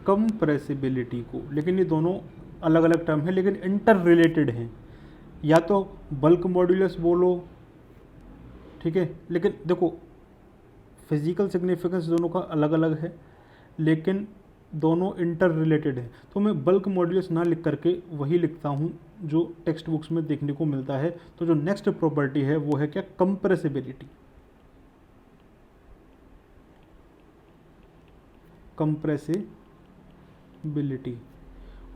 कंप्रेसिबिलिटी को। लेकिन ये दोनों अलग अलग टर्म है लेकिन इंटर रिलेटेड हैं। या तो बल्क मॉड्यूलस बोलो, ठीक है, लेकिन देखो फिजिकल सिग्निफिकेंस दोनों का अलग अलग है लेकिन दोनों इंटर रिलेटेड है। तो मैं बल्क मॉड्यूलस ना लिख करके वही लिखता हूँ जो टेक्स्ट बुक्स में देखने को मिलता है। तो जो नेक्स्ट प्रॉपर्टी है वो है क्या? कंप्रेसिबिलिटी। कंप्रेसिबिलिटी,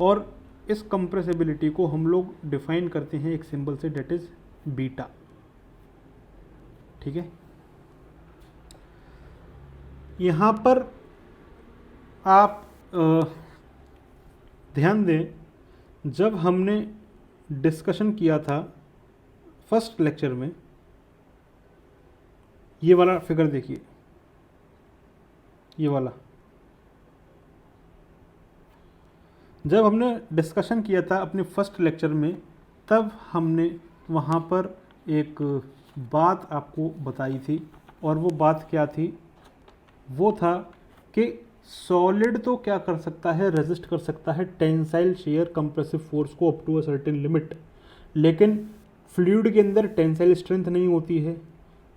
और इस कंप्रेसिबिलिटी को हम लोग डिफाइन करते हैं एक सिंबल से, डेट इज बीटा। ठीक है, यहाँ पर आप ध्यान दें, जब हमने डिस्कशन किया था फर्स्ट लेक्चर में, ये वाला फिगर देखिए, ये वाला, जब हमने डिस्कशन किया था अपने फर्स्ट लेक्चर में, तब हमने वहाँ पर एक बात आपको बताई थी, और वो बात क्या थी? वो था कि सॉलिड तो क्या कर सकता है? रेजिस्ट कर सकता है टेंसाइल शेयर कंप्रेसिव फोर्स को up to a certain limit, लेकिन फ्लूइड के अंदर टेंसाइल स्ट्रेंथ नहीं होती है।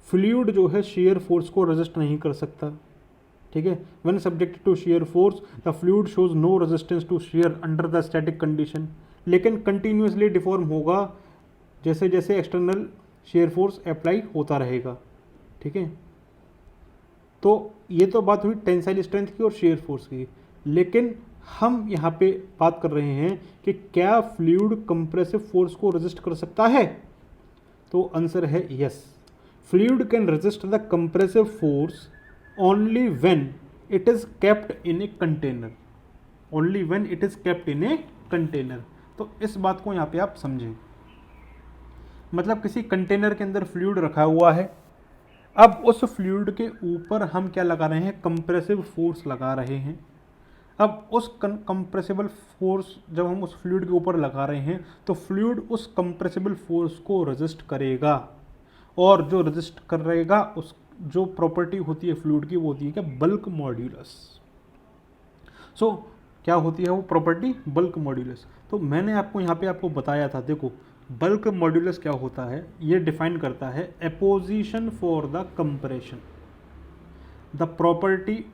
फ्लूइड जो है शेयर फोर्स को रेजिस्ट नहीं कर सकता। ठीक है, when subjected to shear force the fluid shows no resistance to shear under the static condition, लेकिन कंटिन्यूसली डिफॉर्म होगा जैसे जैसे एक्सटर्नल शेयर फोर्स अप्लाई होता रहेगा। ठीक है, तो ये तो बात हुई टेंसाइल स्ट्रेंथ की और शेयर फोर्स की, लेकिन हम यहाँ पे बात कर रहे हैं कि क्या फ्लूइड कंप्रेसिव फोर्स को रेजिस्ट कर सकता है? तो आंसर है yes, fluid can resist the compressive force only when it is kept in a container, only when it is kept in a container. तो इस बात को यहाँ पे आप समझें, मतलब किसी कंटेनर के अंदर फ्लूइड रखा हुआ है, अब उस फ्लूइड के ऊपर हम क्या लगा रहे हैं? कंप्रेसिव फोर्स लगा रहे हैं। अब उस कंप्रेसिबल फोर्स जब हम उस फ्लूइड के ऊपर लगा रहे हैं तो फ्लूइड उस कंप्रेसिबल फोर्स को रेजिस्ट करेगा, और जो रजिस्ट कर रहेगा उस जो प्रॉपर्टी होती है फ्लूइड की वो होती है क्या, बल्क मॉड्यूलस। सो क्या होती है वो प्रॉपर्टी, बल्क मॉड्यूलस। तो मैंने आपको यहाँ पे आपको बताया था, देखो बल्क मॉड्यूलस क्या होता है, ये डिफाइन करता है apposition for the compression. The property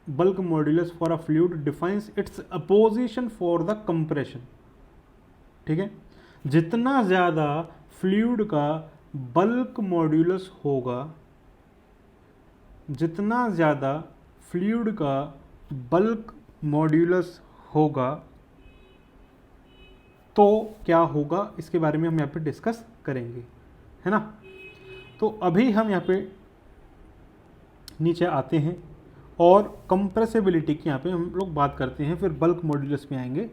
bulk modulus for a fluid defines it's opposition for the compression. ठीक है, जितना ज़्यादा फ्लूइड का बल्क मॉड्यूलस होगा, जितना ज़्यादा फ्लूइड का बल्क मॉड्यूलस होगा तो क्या होगा, इसके बारे में हम यहाँ पे डिस्कस करेंगे, है ना। तो अभी हम यहाँ पे नीचे आते हैं और कंप्रेसिबिलिटी की यहाँ पे हम लोग बात करते हैं, फिर बल्क मॉड्यूलस में आएंगे।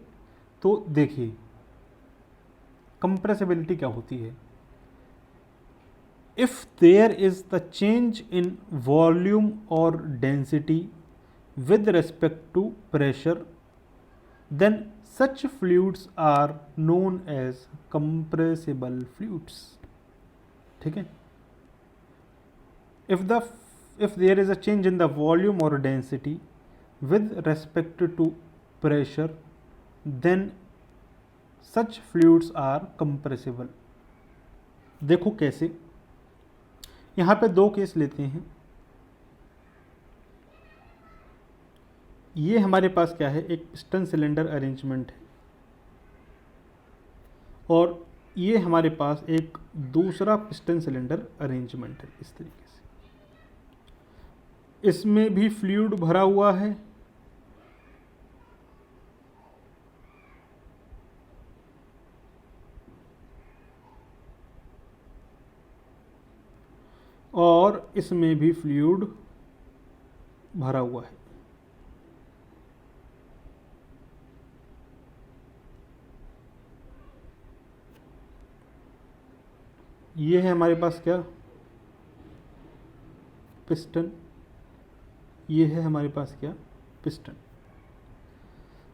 तो देखिए कंप्रेसिबिलिटी क्या होती है। If there is the change in volume और density with respect to pressure, then such fluids are known as compressible fluids। ठीक है, if there is a change in the volume or density with respect to pressure, then such fluids are compressible। देखो कैसे, यहाँ पे दो केस लेते हैं। ये हमारे पास क्या है, एक पिस्टन सिलेंडर अरेंजमेंट है और ये हमारे पास एक दूसरा पिस्टन सिलेंडर अरेंजमेंट है। इस तरीके से इसमें भी फ्लूइड भरा हुआ है और इसमें भी फ्लूइड भरा हुआ है। ये है हमारे पास क्या, पिस्टन, ये है हमारे पास क्या, पिस्टन।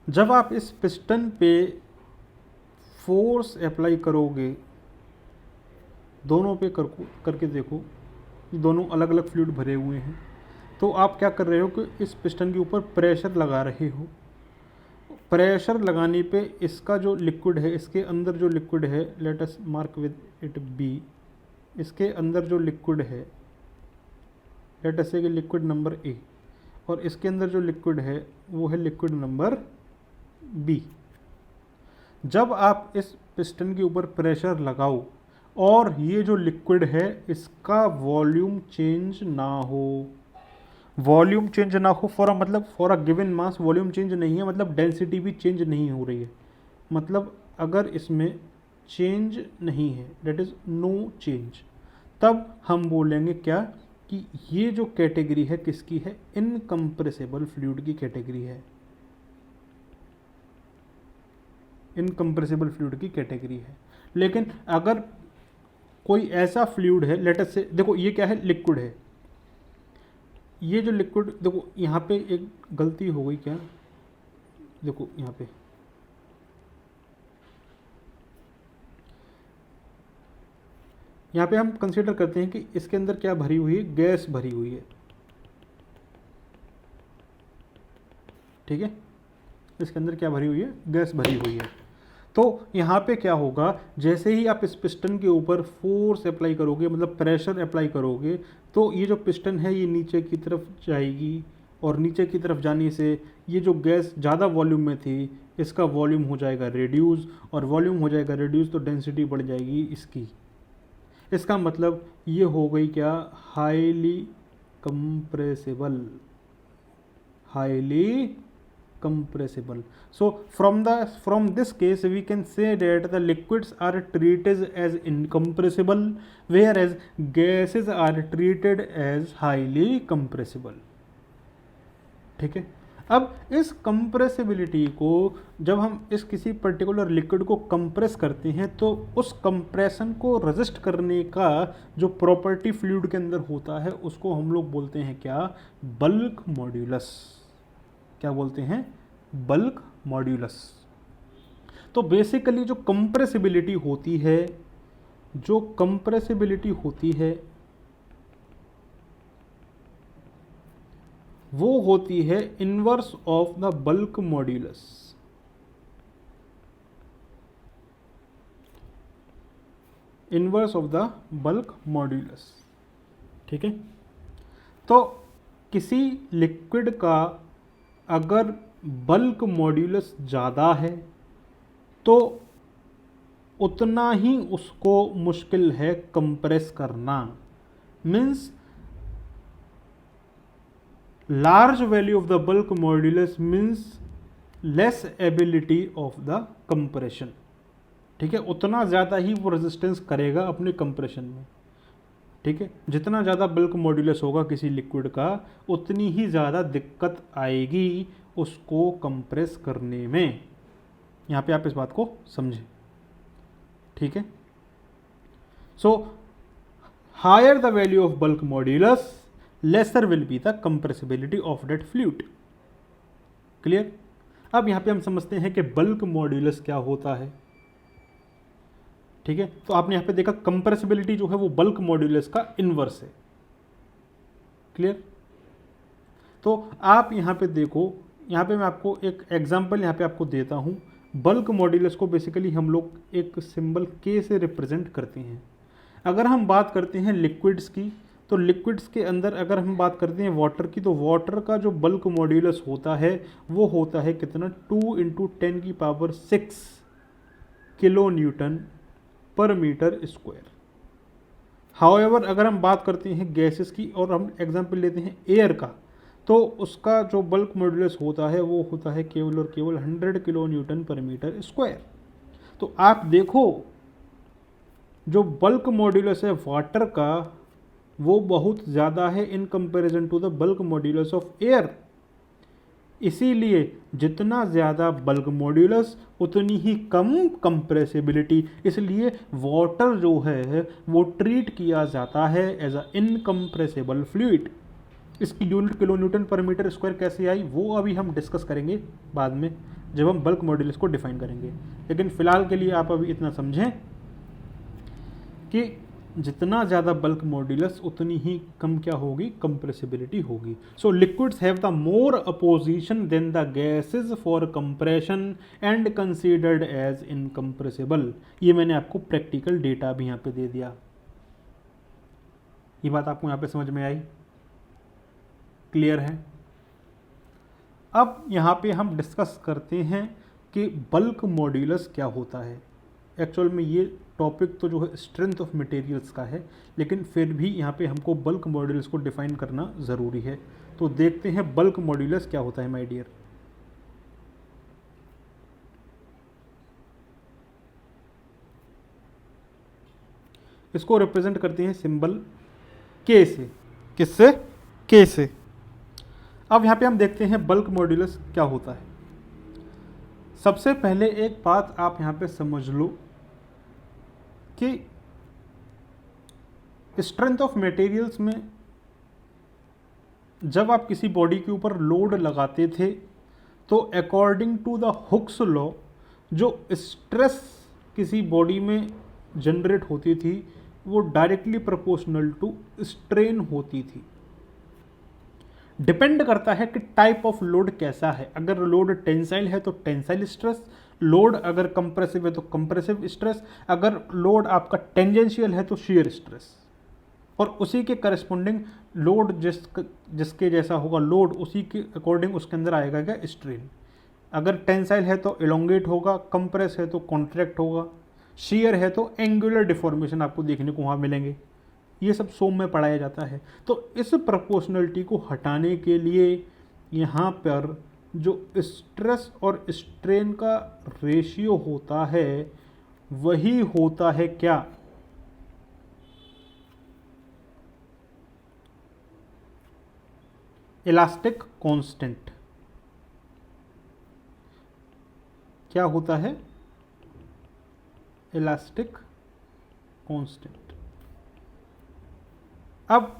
जब आप इस पिस्टन पे फोर्स अप्लाई करोगे, दोनों पे करके देखो, दोनों अलग अलग फ्लूइड भरे हुए हैं, तो आप क्या कर रहे हो कि इस पिस्टन के ऊपर प्रेशर लगा रहे हो। प्रेशर लगाने पे इसका जो लिक्विड है, इसके अंदर जो लिक्विड है, let us mark with it be, इसके अंदर जो लिक्विड है, लेट अस से कि लिक्विड नंबर ए, और इसके अंदर जो लिक्विड है वो है लिक्विड नंबर बी। जब आप इस पिस्टन के ऊपर प्रेशर लगाओ और ये जो लिक्विड है इसका वॉल्यूम चेंज ना हो, वॉल्यूम चेंज ना हो फॉर मतलब for a given mass volume change नहीं है, मतलब डेंसिटी भी चेंज नहीं हो रही है, मतलब अगर इसमें चेंज नहीं है, डेट इज नो चेंज, तब हम बोलेंगे क्या कि ये जो कैटेगरी है किसकी है, इनकम्प्रेसिबल फ्लूइड की कैटेगरी है, इनकम्प्रेसिबल फ्लूइड की कैटेगरी है। लेकिन अगर कोई ऐसा फ्लूइड है, लेट अस से, देखो ये क्या है, लिक्विड है, ये जो लिक्विड, देखो यहाँ पे एक गलती हो गई क्या, देखो यहाँ पे हम कंसीडर करते हैं कि इसके अंदर क्या भरी हुई है, गैस भरी हुई है। ठीक है, इसके अंदर क्या भरी हुई है, गैस भरी हुई है। तो यहाँ पे क्या होगा, जैसे ही आप इस पिस्टन के ऊपर फोर्स अप्लाई करोगे, मतलब प्रेशर अप्लाई करोगे, तो ये जो पिस्टन है ये नीचे की तरफ जाएगी और नीचे की तरफ जाने से ये जो गैस ज़्यादा वॉल्यूम में थी इसका वॉल्यूम हो जाएगा रिड्यूस, और वॉल्यूम हो जाएगा रिड्यूस तो डेंसिटी बढ़ जाएगी इसकी। इसका मतलब ये हो गई क्या, highly compressible, highly compressible। So from this case we can say that the liquids are treated as incompressible whereas gases are treated as highly compressible। ठीक है, अब इस कंप्रेसिबिलिटी को जब हम इस किसी पर्टिकुलर लिक्विड को कंप्रेस करते हैं तो उस कंप्रेशन को रेजिस्ट करने का जो प्रॉपर्टी फ्लूइड के अंदर होता है उसको हम लोग बोलते हैं क्या, बल्क मॉड्यूलस। क्या बोलते हैं, बल्क मॉड्यूलस। तो बेसिकली जो कंप्रेसिबिलिटी होती है जो कंप्रेसिबिलिटी होती है वो होती है inverse of the bulk modulus. Inverse of the bulk modulus, ठीक है। तो किसी लिक्विड का अगर बल्क मॉड्यूलस ज़्यादा है तो उतना ही उसको मुश्किल है कंप्रेस करना। Means large value of the bulk modulus means less ability of the compression, ठीक है। उतना ज़्यादा ही वो रेजिस्टेंस करेगा अपने कंप्रेशन में, ठीक है। जितना ज़्यादा बल्क मॉड्यूलस होगा किसी लिक्विड का उतनी ही ज़्यादा दिक्कत आएगी उसको कंप्रेस करने में। यहाँ पे आप इस बात को समझें, ठीक है। So higher the value of bulk modulus lesser will be the compressibility of that fluid. Clear. अब यहाँ पे हम समझते हैं कि बल्क मॉड्यूलस क्या होता है, ठीक है। तो आपने यहाँ पे देखा कंप्रेसिबिलिटी जो है वो बल्क मॉड्यूलस का इनवर्स है। क्लियर। तो आप यहाँ पे देखो, यहाँ पे मैं आपको एक एग्जांपल यहाँ पे आपको देता हूँ। बल्क मॉड्यूलस को बेसिकली हम लोग एक सिंबल के से रिप्रेजेंट करते हैं। अगर हम बात करते हैं लिक्विड्स की, तो लिक्विड्स के अंदर अगर हम बात करते हैं वाटर की, तो वाटर का जो बल्क मॉड्यूलस होता है वो होता है कितना, 2 × 10⁶ kilo Newton per metre square. However अगर हम बात करते हैं गैसेस की और हम एग्जांपल लेते हैं एयर का, तो उसका जो बल्क मॉड्यूलस होता है वो होता है केवल और केवल 100 kilo Newton per metre square. तो आप देखो जो बल्क मॉड्यूलस है वाटर का वो बहुत ज़्यादा है in comparison to the bulk modulus of air. इसीलिए जितना ज़्यादा बल्क मॉड्यूलस उतनी ही कम कंप्रेसिबिलिटी। इसलिए वाटर जो है वो ट्रीट किया जाता है एज अ इनकम्प्रेसिबल फ्लूइड। इसकी unit kilo Newton per metre square कैसे आई वो अभी हम डिस्कस करेंगे बाद में जब हम बल्क मॉड्यूलस को डिफाइन करेंगे। लेकिन फिलहाल के लिए आप अभी इतना समझें कि जितना ज़्यादा बल्क मॉड्यूलस उतनी ही कम क्या होगी, कंप्रेसिबिलिटी होगी। So liquids have the more opposition than the gases for compression and considered as incompressible. ये मैंने आपको प्रैक्टिकल डेटा भी यहाँ पे दे दिया। ये बात आपको यहाँ पे समझ में आई, क्लियर है। अब यहाँ पे हम डिस्कस करते हैं कि बल्क मॉड्यूलस क्या होता है। एक्चुअल में ये टॉपिक तो जो है स्ट्रेंथ ऑफ मटेरियल्स का है, लेकिन फिर भी यहाँ पे हमको बल्क मॉड्यूलस को डिफाइन करना ज़रूरी है। तो देखते हैं बल्क मॉड्यूलस क्या होता है माय डियर। इसको रिप्रेजेंट करते हैं सिंबल के से। किससे? के से। अब यहाँ पे हम देखते हैं बल्क मॉड्यूलस क्या होता है। सबसे पहले एक बात आप यहाँ पे समझ लो कि स्ट्रेंथ ऑफ मटेरियल्स में जब आप किसी बॉडी के ऊपर लोड लगाते थे तो according to the Hooke's law जो स्ट्रेस किसी बॉडी में जनरेट होती थी वो डायरेक्टली प्रोपोर्शनल टू स्ट्रेन होती थी। डिपेंड करता है कि टाइप ऑफ लोड कैसा है। अगर लोड टेंसाइल है तो टेंसाइल स्ट्रेस, लोड अगर कंप्रेसिव है तो कंप्रेसिव स्ट्रेस, अगर लोड आपका टेंजेंशियल है तो शियर स्ट्रेस, और उसी के करस्पॉन्डिंग लोड जिसके जैसा होगा लोड उसी के अकॉर्डिंग उसके अंदर आएगा क्या, स्ट्रेन। अगर टेंसाइल है तो एलोंगेट होगा, कंप्रेस है तो कॉन्ट्रैक्ट होगा, शियर है तो एंगुलर डिफॉर्मेशन आपको देखने को वहाँ मिलेंगे। ये सब सोम में पढ़ाया जाता है। तो इस प्रोपोर्शनलिटी को हटाने के लिए यहाँ पर जो स्ट्रेस और स्ट्रेन का रेशियो होता है वही होता है क्या, इलास्टिक कांस्टेंट। क्या होता है? Elastic constant. अब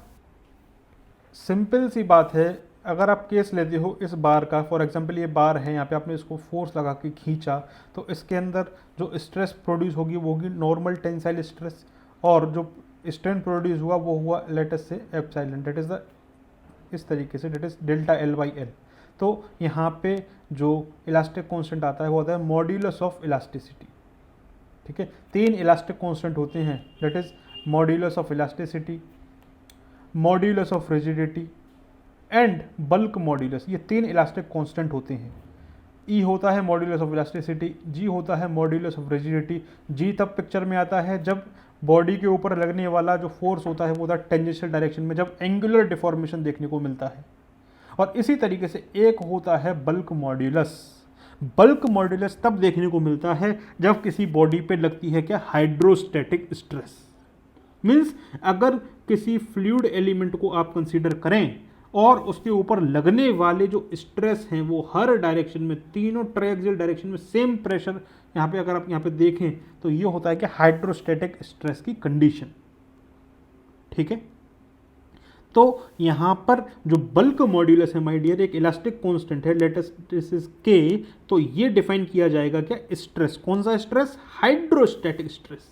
सिंपल सी बात है, अगर आप केस लेते हो इस बार का, फॉर एग्जांपल ये बार है, यहाँ पे आपने इसको फोर्स लगा के खींचा तो इसके अंदर जो स्ट्रेस प्रोड्यूस होगी वो होगी नॉर्मल टेंसाइल स्ट्रेस, और जो स्ट्रेन प्रोड्यूस हुआ वो हुआ let's say epsilon, date is the इस तरीके से, that is delta L by L. तो यहाँ पे जो इलास्टिक कांस्टेंट आता है वो होता है मॉड्यूलस ऑफ इलास्टिसिटी। ठीक है, 3 इलास्टिक कांस्टेंट होते हैं, that is modulus of elasticity, modulus of rigidity and bulk modulus. ये 3 इलास्टिक कांस्टेंट होते हैं। ई होता है मॉड्यूलस ऑफ इलास्टिसिटी, जी होता है मॉड्यूलस ऑफ रिजिडिटी। जी तब पिक्चर में आता है जब बॉडी के ऊपर लगने वाला जो फोर्स होता है वो होता है टेंजेंशियल डायरेक्शन में, जब एंगुलर डिफॉर्मेशन देखने को मिलता है। और इसी तरीके से एक होता है बल्क मॉड्यूलस। बल्क मॉड्यूलस तब देखने को मिलता है जब किसी बॉडी पे लगती है क्या, हाइड्रोस्टैटिक स्ट्रेस। मीन्स अगर किसी फ्लूइड एलिमेंट को आप कंसीडर करें और उसके ऊपर लगने वाले जो स्ट्रेस हैं वो हर डायरेक्शन में, तीनों ट्रायक्सियल डायरेक्शन में सेम प्रेशर, यहाँ पे अगर आप यहाँ पे देखें तो ये होता है कि हाइड्रोस्टैटिक स्ट्रेस की कंडीशन। ठीक है, तो यहाँ पर जो बल्क मॉड्यूलस है माय डियर एक इलास्टिक कांस्टेंट है, लेट अस दिस इज के। तो ये डिफाइन किया जाएगा क्या, स्ट्रेस। कौन सा स्ट्रेस, हाइड्रोस्टैटिक स्ट्रेस।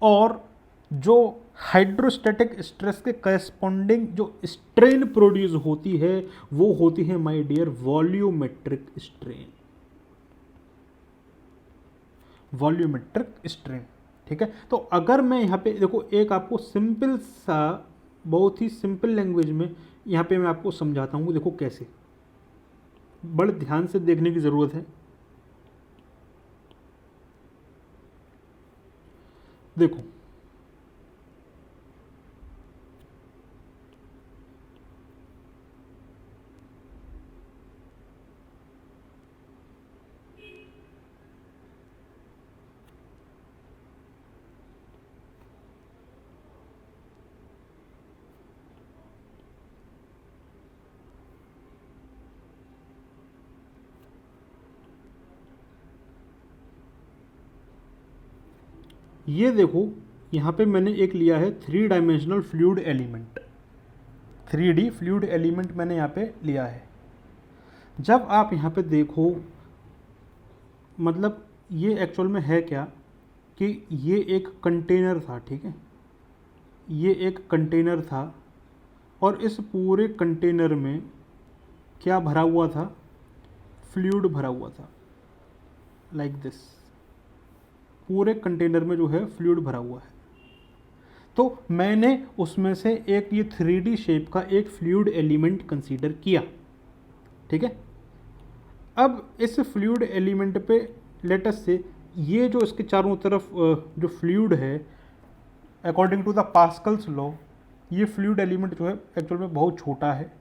और जो हाइड्रोस्टैटिक स्ट्रेस के करस्पॉन्डिंग जो स्ट्रेन प्रोड्यूस होती है वो होती है my dear volumetric strain, volumetric strain. ठीक है, तो अगर मैं यहाँ पे देखो एक आपको सिंपल सा, बहुत ही सिंपल लैंग्वेज में यहाँ पे मैं आपको समझाता हूँ, देखो कैसे, बड़े ध्यान से देखने की ज़रूरत है। देखो ये देखो यहाँ पे मैंने एक लिया है 3 dimensional fluid element, 3D fluid element मैंने यहाँ पे लिया है। जब आप यहाँ पे देखो, मतलब ये एक्चुअल में है क्या कि ये एक कंटेनर था। ठीक है, ये एक कंटेनर था और इस पूरे कंटेनर में क्या भरा हुआ था, फ्लूइड भरा हुआ था, लाइक दिस। पूरे कंटेनर में जो है फ्लूइड भरा हुआ है। तो मैंने उसमें से एक ये 3D शेप का एक फ्लूइड एलिमेंट कंसीडर किया। ठीक है, अब इस फ्लूइड एलिमेंट पे लेटस से ये जो इसके चारों तरफ जो फ्लूइड है, according to the Pascal's law, ये फ्लूइड एलिमेंट जो है एक्चुअल में बहुत छोटा है।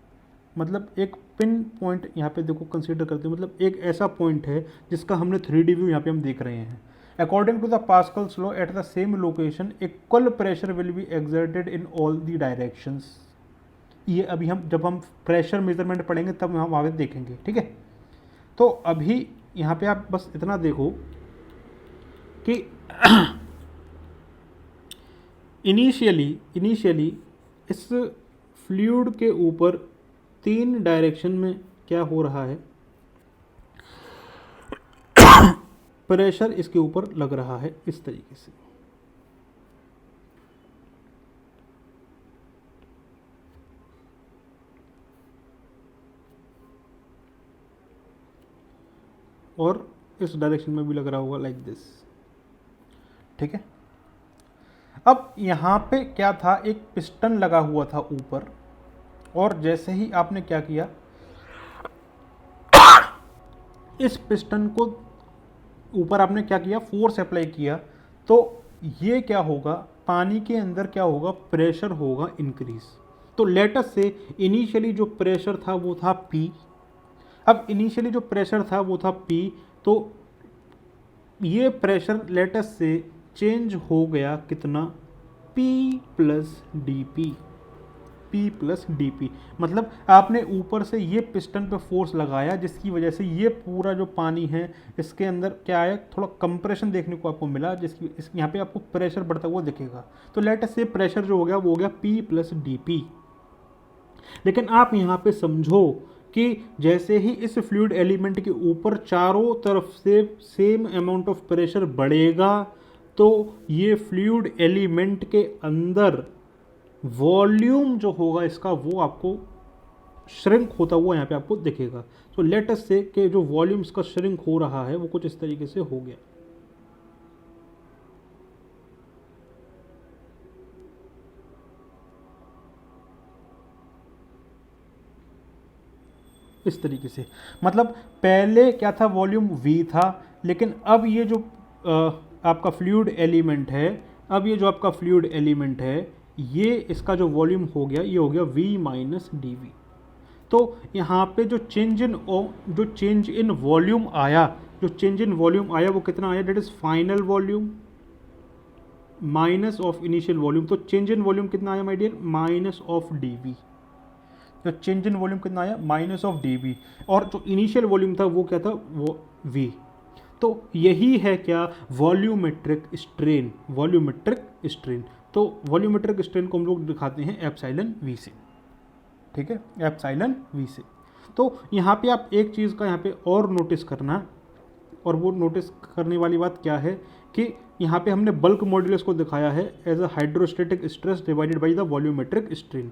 मतलब एक पिन पॉइंट यहाँ पे देखो कंसीडर करते हैं, मतलब एक ऐसा पॉइंट है जिसका हमने 3D व्यू यहाँ पे हम देख रहे हैं। According to the Pascal's law at the same location equal pressure will be exerted in all the directions. ये अभी हम जब हम प्रेशर मेजरमेंट पढ़ेंगे तब हम वहाँ पे देखेंगे। ठीक है, तो अभी यहाँ पे आप बस इतना देखो कि इनिशियली इस फ्लूइड के ऊपर 3 डायरेक्शन में क्या हो रहा है, प्रेशर इसके ऊपर लग रहा है इस तरीके से। और इस डायरेक्शन में भी लग रहा होगा लाइक दिस। ठीक है, अब यहाँ पे क्या था, एक पिस्टन लगा हुआ था ऊपर, और जैसे ही आपने क्या किया, इस पिस्टन को ऊपर आपने क्या किया, फोर्स अप्लाई किया, तो ये क्या होगा, पानी के अंदर क्या होगा, प्रेशर होगा इंक्रीज। तो लेटस से इनिशियली जो प्रेशर था वो था P। अब इनिशियली जो प्रेशर था वो था P, तो ये प्रेशर लेटस से चेंज हो गया कितना, P प्लस डी पी। मतलब आपने ऊपर से ये पिस्टन पे फोर्स लगाया जिसकी वजह से ये पूरा जो पानी है इसके अंदर क्या है, थोड़ा कंप्रेशन देखने को आपको मिला, जिसकी यहाँ पे आपको प्रेशर बढ़ता हुआ दिखेगा। तो लेट अस से प्रेशर जो हो गया वो हो गया P प्लस डी पी। लेकिन आप यहाँ पे समझो कि जैसे ही इस फ्लूइड एलिमेंट के ऊपर चारों तरफ से सेम अमाउंट ऑफ प्रेशर बढ़ेगा तो ये फ्लूइड एलिमेंट के अंदर वॉल्यूम जो होगा इसका वो आपको श्रिंक होता हुआ यहाँ पे आपको दिखेगा। सो लेट अस से कि जो वॉल्यूम इसका श्रिंक हो रहा है वो कुछ इस तरीके से हो गया। इस तरीके से, मतलब पहले क्या था, वॉल्यूम V था, लेकिन अब ये जो आपका फ्लूइड एलिमेंट है, अब ये जो आपका फ्लूइड एलिमेंट है ये इसका जो वॉल्यूम हो गया ये हो गया V माइनस डी वी। तो यहाँ पे जो चेंज इन वॉल्यूम आया, जो चेंज इन वॉल्यूम आया वो कितना आया, that is final volume minus of initial volume. तो चेंज इन वॉल्यूम कितना आया my dear, minus of D V. जो चेंज इन वॉल्यूम कितना आया, माइनस ऑफ डी वी, और जो इनिशियल वॉल्यूम था वो क्या था, वो V। तो यही है क्या, वॉल्यूमेट्रिक स्ट्रेन, वॉल्यूमेट्रिक स्ट्रेन। तो वॉल्यूमेट्रिक स्ट्रेन को हम लोग दिखाते हैं एप्सिलॉन V से, ठीक है, एप्सिलॉन V से। तो यहाँ पे आप एक चीज़ का यहाँ पे और नोटिस करना, और वो नोटिस करने वाली बात क्या है कि यहाँ पे हमने बल्क मॉड्यूलस को दिखाया है as a hydrostatic stress divided by the volumetric strain.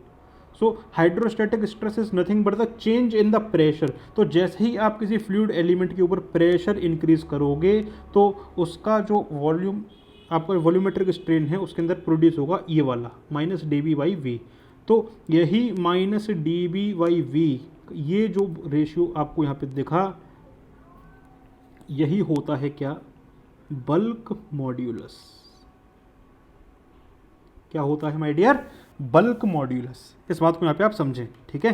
So hydrostatic stress is nothing but the change in the pressure. तो जैसे ही आप किसी फ्लूइड एलिमेंट के ऊपर प्रेशर इंक्रीज करोगे तो उसका जो वॉल्यूम, आपका वॉल्यूमेट्रिक स्ट्रेन है उसके अंदर प्रोड्यूस होगा ये वाला minus D B by V. तो यही minus D B by V, ये जो रेशियो आपको यहाँ पे दिखा, यही होता है क्या, बल्क मॉड्यूलस। क्या होता है माय डियर, बल्क मॉड्यूलस। इस बात को यहाँ पे आप समझें, ठीक है।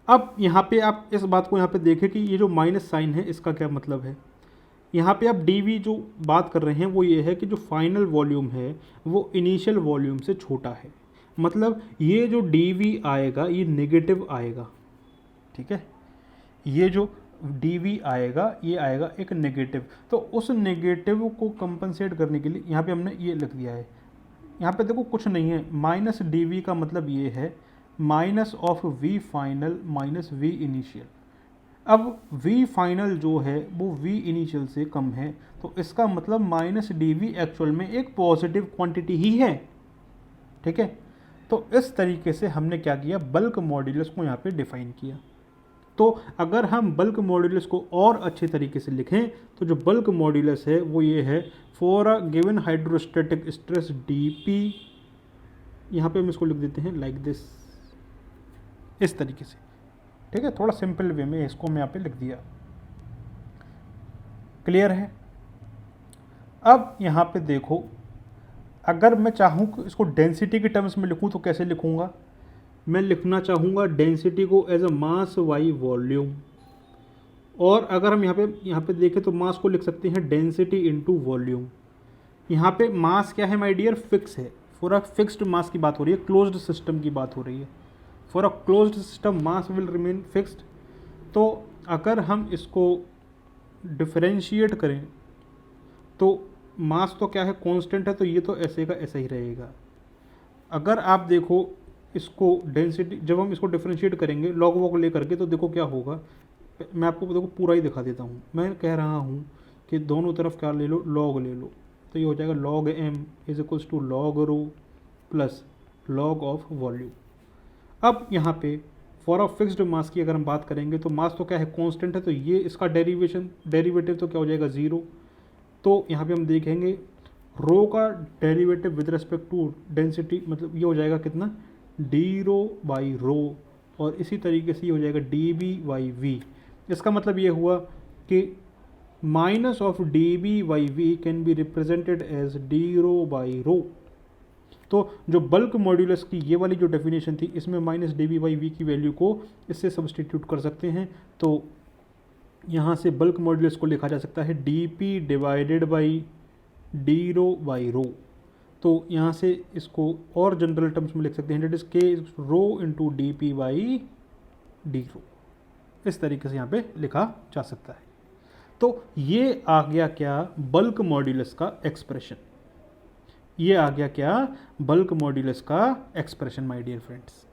अब यहाँ पे आप इस बात को यहाँ पे देखें कि ये जो माइनस साइन है इसका क्या मतलब है। यहाँ पे आप डी वी जो बात कर रहे हैं वो ये है कि जो फाइनल वॉल्यूम है वो इनिशियल वॉल्यूम से छोटा है, मतलब ये जो डी वी आएगा ये नेगेटिव आएगा, ठीक है। ये जो डी वी आएगा ये आएगा एक नेगेटिव। तो उस नेगेटिव को कंपनसेट करने के लिए यहाँ पे हमने ये लिख दिया है। यहाँ पे देखो कुछ नहीं है, माइनस डी वी का मतलब ये है minus of V final minus V initial. अब वी फाइनल जो है वो वी इनिशियल से कम है, तो इसका मतलब माइनस डी वी एक्चुअल में एक पॉजिटिव क्वांटिटी ही है, ठीक है। तो इस तरीके से हमने क्या किया, बल्क मॉड्यूलस को यहाँ पे डिफाइन किया। तो अगर हम बल्क मॉड्यूलस को और अच्छे तरीके से लिखें तो जो बल्क मॉड्यूलस है वो ये है, for a given hydrostatic stress D P, यहाँ पे हम इसको लिख देते हैं लाइक दिस, इस तरीके से, ठीक है। थोड़ा सिंपल वे में इसको मैं यहाँ पे लिख दिया, क्लियर है। अब यहाँ पे देखो, अगर मैं चाहूँ कि इसको डेंसिटी के टर्म्स में लिखूँ तो कैसे लिखूँगा, मैं लिखना चाहूँगा डेंसिटी को as a mass by volume, और अगर हम यहाँ पे देखें तो मास को लिख सकते हैं डेंसिटी इनटू वॉल्यूम। यहाँ पे मास क्या है माय डियर, फिक्स है, फॉर अ फिक्स्ड मास की बात हो रही है, क्लोज्ड सिस्टम की बात हो रही है। For a closed system mass will remain fixed. तो अगर हम इसको डिफरेंशिएट करें तो मास तो क्या है, कांस्टेंट है, तो ये तो ऐसे का ऐसा ही रहेगा। अगर आप देखो इसको डेंसिटी, जब हम इसको डिफरेंशिएट करेंगे लॉग वॉग ले करके, तो देखो क्या होगा, मैं आपको देखो पूरा ही दिखा देता हूँ। मैं कह रहा हूँ कि दोनों तरफ क्या ले लो, लॉग ले लो, तो ये हो जाएगा log M is equals to log rho plus log of volume. अब यहाँ पे फॉर अ फिक्स्ड मास की अगर हम बात करेंगे तो मास तो क्या है, कांस्टेंट है, तो ये इसका डेरिवेटिव तो क्या हो जाएगा, ज़ीरो। तो यहाँ पे हम देखेंगे रो का derivative with respect to density, मतलब ये हो जाएगा कितना, डी रो बाई रो, और इसी तरीके से ये हो जाएगा डी बी बाई वी। इसका मतलब ये हुआ कि minus of d B by v can be represented as d rho by rho. तो जो बल्क मॉड्यूलस की ये वाली जो डेफिनेशन थी, इसमें minus D B by v की वैल्यू को इससे सब्सटीट्यूट कर सकते हैं। तो यहाँ से बल्क मॉड्यूलस को लिखा जा सकता है d p divided by D rho by rho. तो यहाँ से इसको और जनरल टर्म्स में लिख सकते हैं, that is K rho into D P by D rho. इस तरीके से यहाँ पे लिखा जा सकता है। तो ये आ गया क्या, बल्क मॉड्यूलस का एक्सप्रेशन। ये आ गया क्या, बल्क मॉड्यूलस का एक्सप्रेशन माय डियर फ्रेंड्स।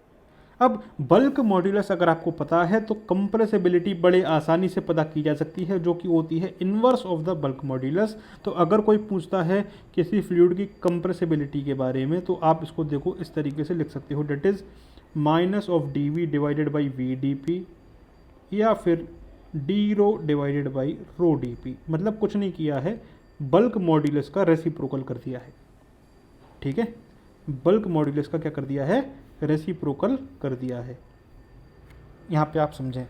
अब बल्क मॉड्यूलस अगर आपको पता है तो कंप्रेसिबिलिटी बड़े आसानी से पता की जा सकती है, जो कि होती है inverse of the bulk modulus. तो अगर कोई पूछता है किसी फ्लूइड की कंप्रेसिबिलिटी के बारे में तो आप इसको देखो इस तरीके से लिख सकते हो, that is minus of D v divided by v d p, या फिर d rho divided by rho d p. मतलब कुछ नहीं किया है, बल्क मॉड्यूलस का रेसिप्रोकल कर दिया है। ठीक है, बल्क मॉड्यूलस का क्या कर दिया है, रेसिप्रोकल कर दिया है। यहाँ पे आप समझें।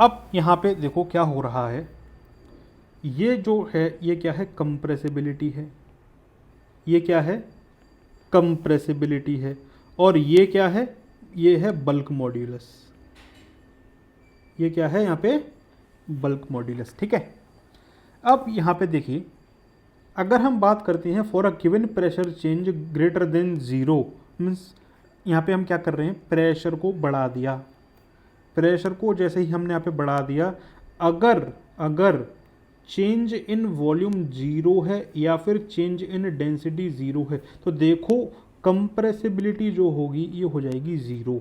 अब यहाँ पे देखो क्या हो रहा है, ये जो है ये क्या है, कंप्रेसिबिलिटी है, ये क्या है, कंप्रेसिबिलिटी है, और ये क्या है, ये है बल्क मॉड्यूलस। ये क्या है यहाँ पे, बल्क मॉड्यूलस। ठीक है, अब यहाँ पे देखिए, अगर हम बात करते हैं for a given pressure change greater than zero, means यहाँ पे हम क्या कर रहे हैं, प्रेशर को बढ़ा दिया। प्रेशर को जैसे ही हमने यहाँ पे बढ़ा दिया, अगर चेंज इन वॉल्यूम ज़ीरो है या फिर चेंज इन डेंसिटी ज़ीरो है, तो देखो कंप्रेसिबिलिटी जो होगी ये हो जाएगी ज़ीरो।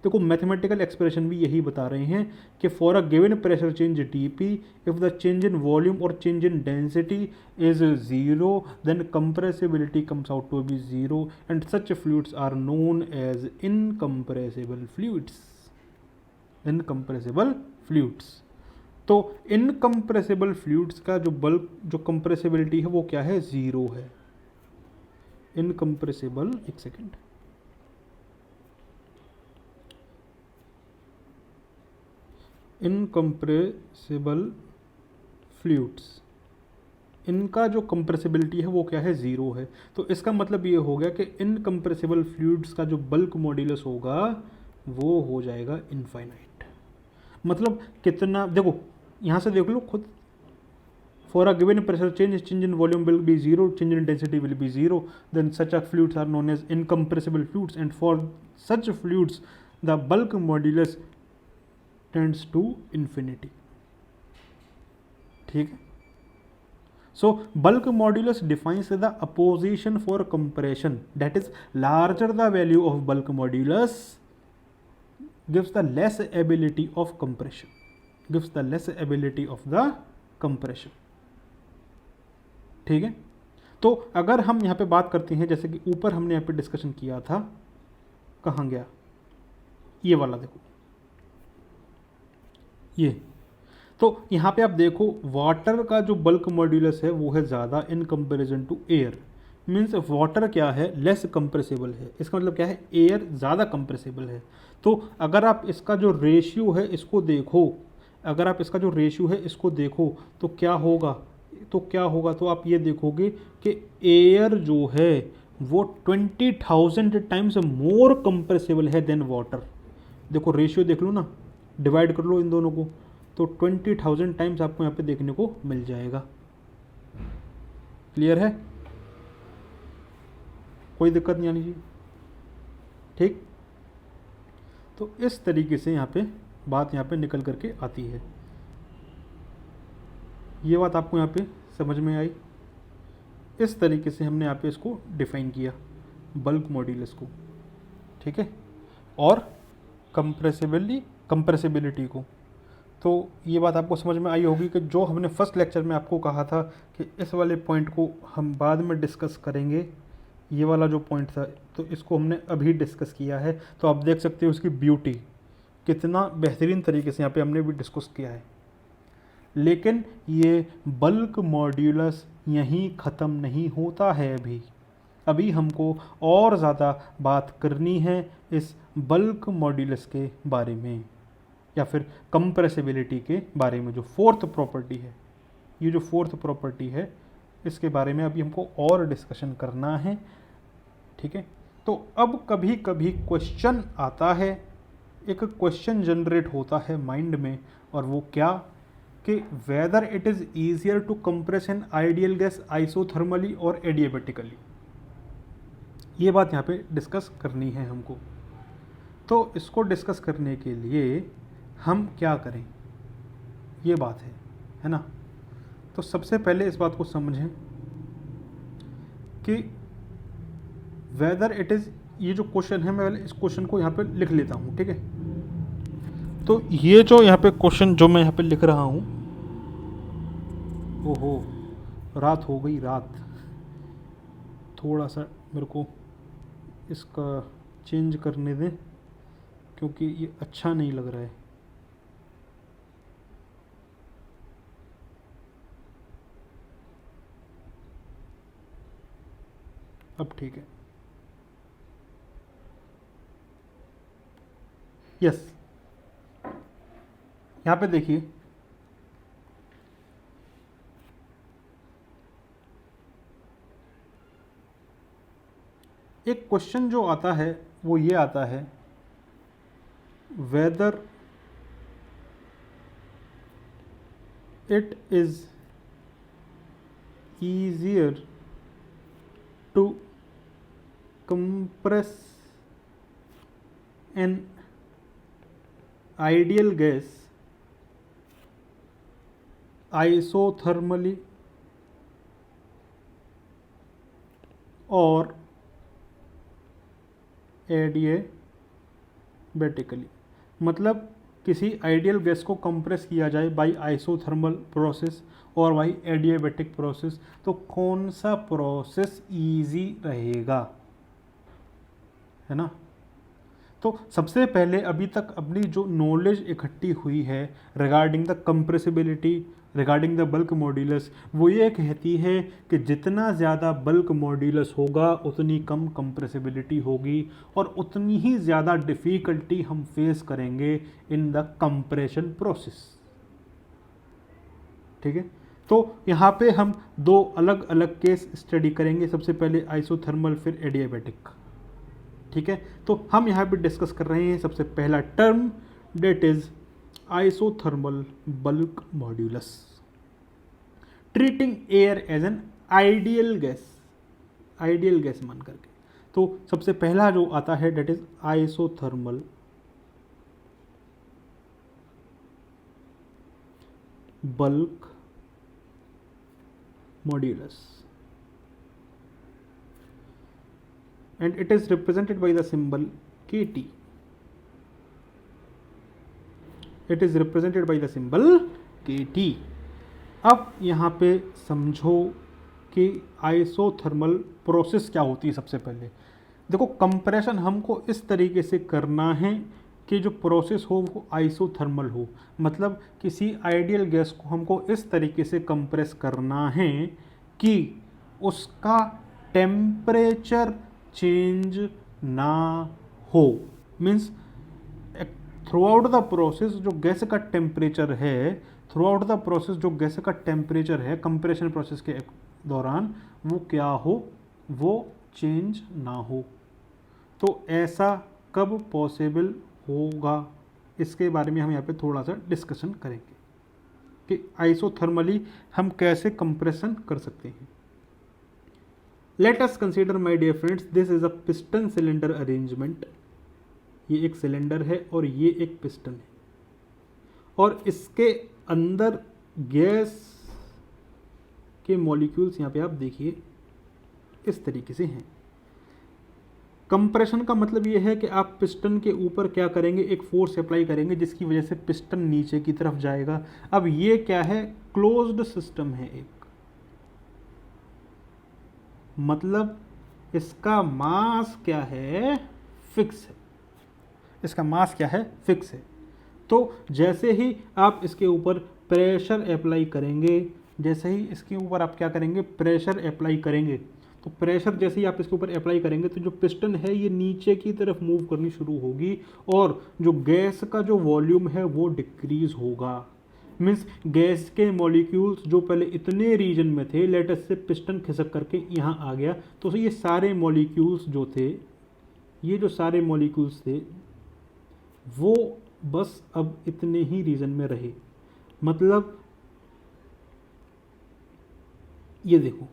देखो मैथमेटिकल एक्सप्रेशन भी यही बता रहे हैं कि for a given pressure change TP if the change in volume और change in density is zero then compressibility comes out to be zero and such fluids are known as incompressible fluids. Incompressible fluids. तो इनकम्प्रेसिबल फ्लूइड्स का जो कंप्रेसिबिलिटी है वो क्या है, ज़ीरो है। इनकम्प्रेसिबल, एक सेकेंड, इनकम्प्रेसिबल फ्लूइड्स, इनका जो कंप्रेसिबिलिटी है वो क्या है, ज़ीरो है। तो इसका मतलब ये हो गया कि इनकम्प्रेसिबल फ्लूइड्स का जो बल्क मॉड्यूलस होगा वो हो जाएगा इनफाइनाइट। मतलब कितना, देखो यहाँ से देख लो खुद, for a given pressure change in volume will be zero, change in density will be zero, then such fluids are known as incompressible fluids and for such fluids the bulk modulus tends to infinity। ठीक है, so bulk modulus defines the opposition for compression, that is larger the value of bulk modulus gives the less ability of compression, gives the less ability of the compression। ठीक है, तो अगर हम यहाँ पे बात करते हैं, जैसे कि ऊपर हमने यहाँ पे डिस्कशन किया था, कहाँ गया ये वाला, देखो ये, तो यहाँ पे आप देखो वाटर का जो बल्क मॉड्यूलस है वो है ज़्यादा in comparison to air. Means water क्या है, लेस कंप्रेसिबल है। इसका मतलब क्या है, एयर ज़्यादा कंप्रेसिबल है। तो अगर आप इसका जो रेशियो है इसको देखो, अगर आप इसका जो रेशियो है इसको देखो तो क्या होगा, तो आप ये देखोगे कि एयर जो है वो 20,000 टाइम्स मोर कंप्रेसिबल है देन वाटर। देखो रेशियो देख लो ना, डिवाइड कर लो इन दोनों को, तो 20,000 टाइम्स आपको यहाँ पे देखने को मिल जाएगा। क्लियर है, कोई दिक्कत नहीं आनी चाहिए। ठीक, तो इस तरीके से यहाँ पे बात यहाँ पे निकल करके आती है। ये बात आपको यहाँ पे समझ में आई। इस तरीके से हमने यहाँ पे इसको डिफाइन किया बल्क मॉड्यूलस को। ठीक है, और कंप्रेसिबिलिटी को। तो ये बात आपको समझ में आई होगी कि जो हमने फर्स्ट लेक्चर में आपको कहा था कि इस वाले पॉइंट को हम बाद में डिस्कस करेंगे, ये वाला जो पॉइंट था तो इसको हमने अभी डिस्कस किया है। तो आप देख सकते हो उसकी ब्यूटी कितना बेहतरीन तरीके से यहाँ पे हमने भी डिस्कस किया है। लेकिन ये बल्क मॉड्यूलस यहीं ख़त्म नहीं होता है, अभी हमको और ज़्यादा बात करनी है इस बल्क मॉड्यूलस के बारे में, या फिर कंप्रेसिबिलिटी के बारे में। जो फोर्थ प्रॉपर्टी है, ये जो फोर्थ प्रॉपर्टी है इसके बारे में अभी हमको और डिस्कशन करना है। ठीक है, तो अब कभी कभी क्वेश्चन आता है, एक क्वेश्चन जनरेट होता है माइंड में, और वो क्या कि whether it is easier to compress an ideal gas isothermally और एडियाबेटिकली। ये बात यहाँ पे डिस्कस करनी है हमको। तो इसको डिस्कस करने के लिए हम क्या करें, ये बात है ना। तो सबसे पहले इस बात को समझें कि वेदर इट इज़ ये जो क्वेश्चन है मैं पहले इस क्वेश्चन को यहाँ पे लिख लेता हूँ, ठीक है। तो ये जो यहाँ पे क्वेश्चन जो मैं यहाँ पे लिख रहा हूँ, ओहो रात हो गई रात, थोड़ा सा मेरे को इसका चेंज करने दें क्योंकि ये अच्छा नहीं लग रहा है। अब ठीक है, यस। यहाँ पे देखिए एक क्वेश्चन जो आता है वो ये आता है, whether it is easier to compress an ideal gas isothermally or adiabatically। मतलब किसी आइडियल गैस को कंप्रेस किया जाए बाई आइसोथर्मल प्रोसेस और बाई एडियाबैटिक प्रोसेस, तो कौन सा प्रोसेस इजी रहेगा, है ना। तो सबसे पहले अभी तक अपनी जो नॉलेज इकट्ठी हुई है regarding the compressibility, regarding the bulk modulus, वो ये कहती है कि जितना ज़्यादा बल्क मॉड्यूलस होगा उतनी कम कंप्रेसिबिलिटी होगी और उतनी ही ज़्यादा डिफ़िकल्टी हम फेस करेंगे इन द कंप्रेशन प्रोसेस, ठीक है। तो यहाँ पे हम दो अलग अलग केस स्टडी करेंगे, सबसे पहले आइसोथर्मल फिर एडियाबैटिक, ठीक है। तो हम यहाँ पे डिस्कस कर रहे हैं सबसे पहला term, that is isothermal bulk modulus, treating air as an ideal gas, ideal gas मान करके। तो सबसे पहला जो आता है that is isothermal bulk modulus and it is represented by the symbol Kt. It is represented by the symbol Kt. अब यहाँ पे समझो कि आइसोथर्मल प्रोसेस क्या होती है। सबसे पहले देखो, कंप्रेशन हमको इस तरीके से करना है कि जो प्रोसेस हो वो आइसोथर्मल हो, मतलब किसी आइडियल गैस को हमको इस तरीके से कंप्रेस करना है कि उसका टेम्परेचर चेंज ना हो। Means through out the process जो गैस का टेम्परेचर है, थ्रू आउट द प्रोसेस जो गैस का टेम्परेचर है कंप्रेशन प्रोसेस के दौरान वो क्या हो, वो चेंज ना हो। तो ऐसा कब पॉसिबल होगा, इसके बारे में हम यहाँ पे थोड़ा सा डिस्कशन करेंगे कि आइसोथर्मली हम कैसे कंप्रेशन कर सकते हैं। Let us consider my dear friends, this is a piston cylinder arrangement। ये एक सिलेंडर है और ये एक पिस्टन है और इसके अंदर गैस के मॉलिक्यूल्स यहाँ पे आप देखिए इस तरीके से हैं। कंप्रेशन का मतलब ये है कि आप पिस्टन के ऊपर क्या करेंगे, एक फोर्स अप्लाई करेंगे जिसकी वजह से पिस्टन नीचे की तरफ जाएगा। अब ये क्या है, क्लोज्ड सिस्टम है एक, मतलब इसका मास क्या है, फिक्स है। इसका मास क्या है, फिक्स है। तो जैसे ही आप इसके ऊपर प्रेशर अप्लाई करेंगे, जैसे ही इसके ऊपर आप क्या करेंगे, प्रेशर अप्लाई करेंगे, तो प्रेशर जैसे ही आप इसके ऊपर अप्लाई करेंगे तो जो पिस्टन है ये नीचे की तरफ मूव करनी शुरू होगी और जो गैस का जो वॉल्यूम है वो डिक्रीज होगा। मीन्स गैस के मॉलिक्यूल्स जो पहले इतने रीजन में थे, लेटस से पिस्टन खिसक करके यहाँ आ गया, तो ये सारे मॉलिक्यूल्स जो थे, ये जो सारे मॉलिक्यूल्स थे वो बस अब इतने ही रीजन में रहे। मतलब ये देखो,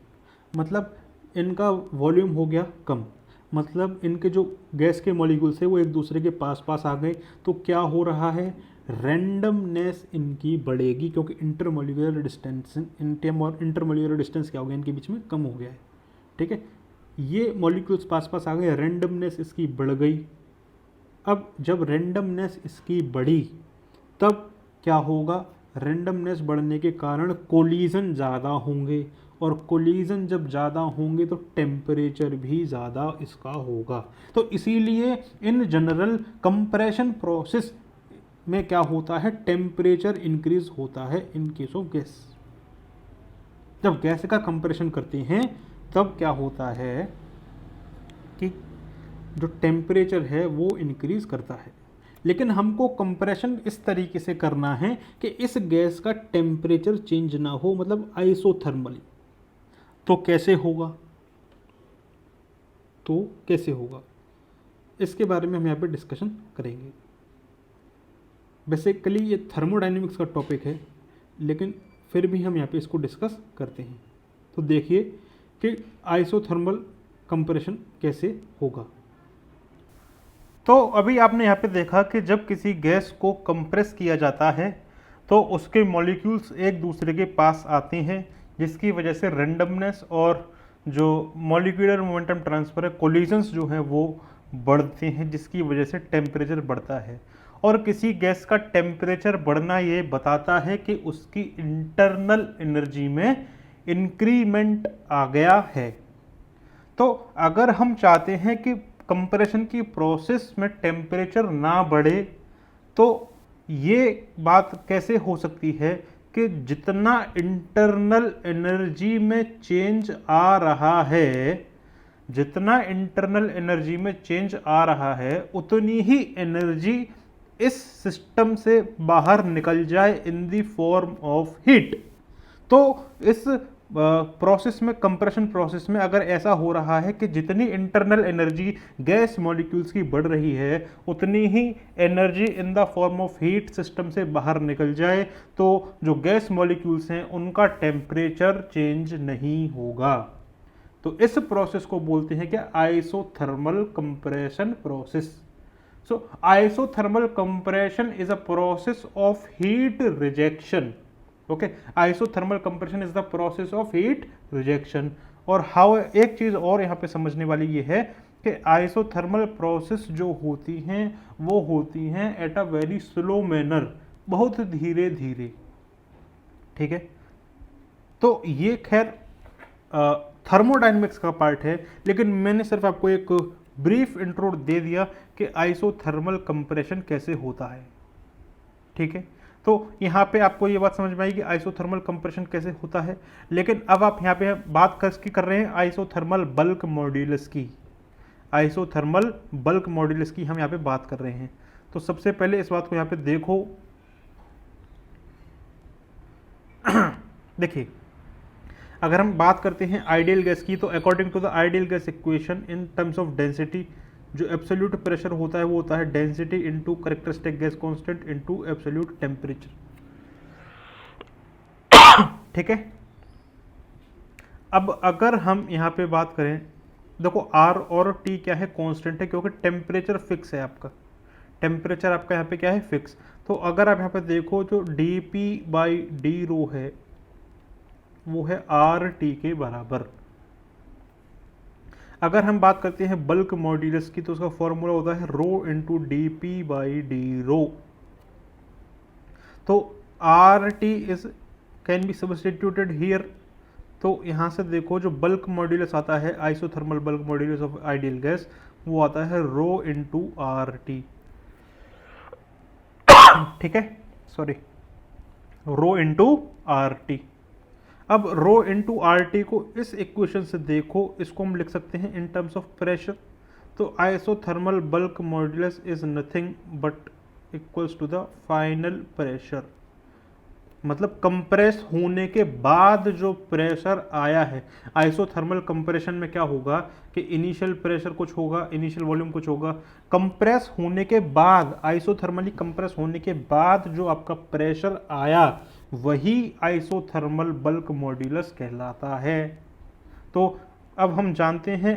मतलब इनका वॉल्यूम हो गया कम, मतलब इनके जो गैस के मॉलिक्यूल्स है वो एक दूसरे के पास पास आ गए। तो क्या हो रहा है, रैंडमनेस इनकी बढ़ेगी क्योंकि इंटरमोलिकुलर डिस्टेंस क्या हो गया, इनके बीच में कम हो गया है, ठीक है। ये मॉलिक्यूल्स पास पास आ गए, रैंडमनेस इसकी बढ़ गई। अब जब रैंडमनेस इसकी बढ़ी तब क्या होगा, रैंडमनेस बढ़ने के कारण कोलिजन ज़्यादा होंगे, और कोलिजन जब ज़्यादा होंगे तो टेम्परेचर भी ज़्यादा इसका होगा। तो इसीलिए इन जनरल कंप्रेशन प्रोसेस में क्या होता है, टेम्परेचर इंक्रीज होता है इन केस ऑफ गैस। जब गैस का कंप्रेशन करते हैं तब क्या होता है कि जो टेम्परेचर है वो इंक्रीज करता है। लेकिन हमको कंप्रेशन इस तरीके से करना है कि इस गैस का टेम्परेचर चेंज ना हो, मतलब आइसोथर्मली। तो कैसे होगा, इसके बारे में हम यहाँ पे डिस्कशन करेंगे। बेसिकली ये थर्मोडायनेमिक्स का टॉपिक है, लेकिन फिर भी हम यहाँ पे इसको डिस्कस करते हैं। तो देखिए कि आइसोथर्मल कंप्रेशन कैसे होगा। तो अभी आपने यहाँ पे देखा कि जब किसी गैस को कंप्रेस किया जाता है तो उसके मॉलिक्यूल्स एक दूसरे के पास आते हैं, जिसकी वजह से रैंडमनेस और जो मॉलिक्यूलर मोमेंटम ट्रांसफर है, कोलिजन्स जो हैं वो बढ़ते हैं, जिसकी वजह से टेम्परेचर बढ़ता है। और किसी गैस का टेम्परेचर बढ़ना ये बताता है कि उसकी इंटरनल एनर्जी में इंक्रीमेंट आ गया है। तो अगर हम चाहते हैं कि कंप्रेशन की प्रोसेस में टेम्परेचर ना बढ़े, तो ये बात कैसे हो सकती है कि जितना इंटरनल एनर्जी में चेंज आ रहा है, उतनी ही एनर्जी इस सिस्टम से बाहर निकल जाए इन द फॉर्म ऑफ हीट। तो इस प्रोसेस में, कंप्रेशन प्रोसेस में अगर ऐसा हो रहा है कि जितनी इंटरनल एनर्जी गैस मॉलिक्यूल्स की बढ़ रही है, उतनी ही energy in the form of heat system से बाहर निकल जाए, तो जो गैस मॉलिक्यूल्स हैं उनका टेम्परेचर चेंज नहीं होगा। तो इस प्रोसेस को बोलते हैं कि isothermal compression process. So isothermal compression is a process of heat rejection. Okay, isothermal compression is the process of heat rejection. और हाउ, एक चीज और यहाँ पे समझने वाली ये है कि आइसोथर्मल प्रोसेस जो होती हैं वो होती हैं at a very slow manner, बहुत धीरे धीरे। ठीक है, तो ये खैर थर्मोडायनेमिक्स का पार्ट है, लेकिन मैंने सिर्फ आपको एक ब्रीफ इंट्रो दे दिया कि आइसोथर्मल कंप्रेशन कैसे होता है। ठीक है, तो यहाँ पे आपको ये बात समझ में आएगी आइसोथर्मल कंप्रेशन कैसे होता है। लेकिन अब आप यहाँ पे बात कर रहे हैं आइसोथर्मल बल्क मॉड्यूलस की। आइसोथर्मल बल्क मॉड्यूलस की हम यहाँ पे बात कर रहे हैं। तो सबसे पहले इस बात को यहाँ पे देखो। देखिए, अगर हम बात करते हैं आइडियल गैस की, तो according to the ideal gas equation in terms of density, जो एब्सोल्यूट प्रेशर होता है वो होता है density into characteristic gas constant into absolute temperature. ठीक है, अब अगर हम यहाँ पे बात करें, देखो आर और टी क्या है, कांस्टेंट है, क्योंकि टेम्परेचर फिक्स है आपका। टेम्परेचर आपका यहाँ पे क्या है, फिक्स। तो अगर आप यहाँ पे देखो, जो डी पी बाई डी रो है वो है आर टी के बराबर। अगर हम बात करते हैं बल्क मॉड्यूलस की, तो उसका फॉर्मूला होता है rho into D P by D rho. तो R T is can be substituted here. तो यहाँ से देखो, जो बल्क मॉड्यूलस आता है, isothermal bulk modulus of ideal gas, वो आता है रो इंटू आर टी। ठीक है, sorry, rho into R T. अब रो इंटू आर टी को इस इक्वेशन से देखो, इसको हम लिख सकते हैं इन टर्म्स ऑफ प्रेशर। तो isothermal bulk modulus is nothing but equals to the final pressure. मतलब कंप्रेस होने के बाद जो प्रेशर आया है, आइसोथर्मल कंप्रेशन में क्या होगा कि इनिशियल प्रेशर कुछ होगा, इनिशियल वॉल्यूम कुछ होगा। कंप्रेस होने के बाद, आइसोथर्मली कंप्रेस होने के बाद जो आपका प्रेशर आया, वही आइसोथर्मल बल्क मॉड्यूलस कहलाता है। तो अब हम जानते हैं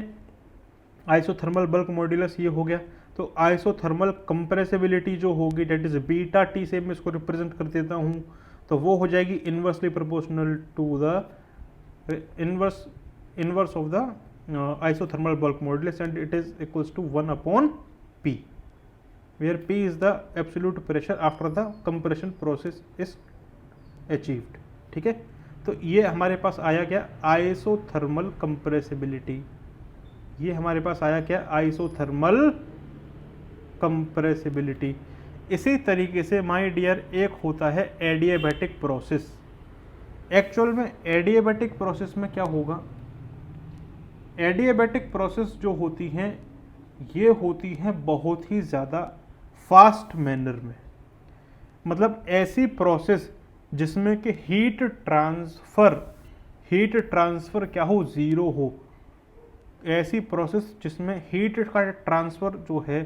आइसोथर्मल बल्क मॉड्यूलस ये हो गया। तो आइसोथर्मल कंप्रेसिबिलिटी जो होगी, डेट इज बीटा टी से मैं इसको रिप्रेजेंट कर देता हूँ, तो वो हो जाएगी inversely proportional to the inverse of the isothermal bulk modulus and it is equals to 1 upon P, where P is the absolute pressure after the compression process is achieved. ठीक है, तो ये हमारे पास आया क्या, आइसोथर्मल कंप्रेसिबिलिटी। ये हमारे पास आया क्या, आइसोथर्मल कंप्रेसिबिलिटी। इसी तरीके से माय डियर एक होता है एडियाबैटिक प्रोसेस। एक्चुअल में एडियाबैटिक प्रोसेस में क्या होगा, एडियाबैटिक प्रोसेस जो होती हैं ये होती हैं बहुत ही ज़्यादा फास्ट मैनर में, मतलब ऐसी प्रोसेस जिसमें कि हीट ट्रांसफ़र क्या हो, ज़ीरो हो। ऐसी प्रोसेस जिसमें हीट का ट्रांसफ़र जो है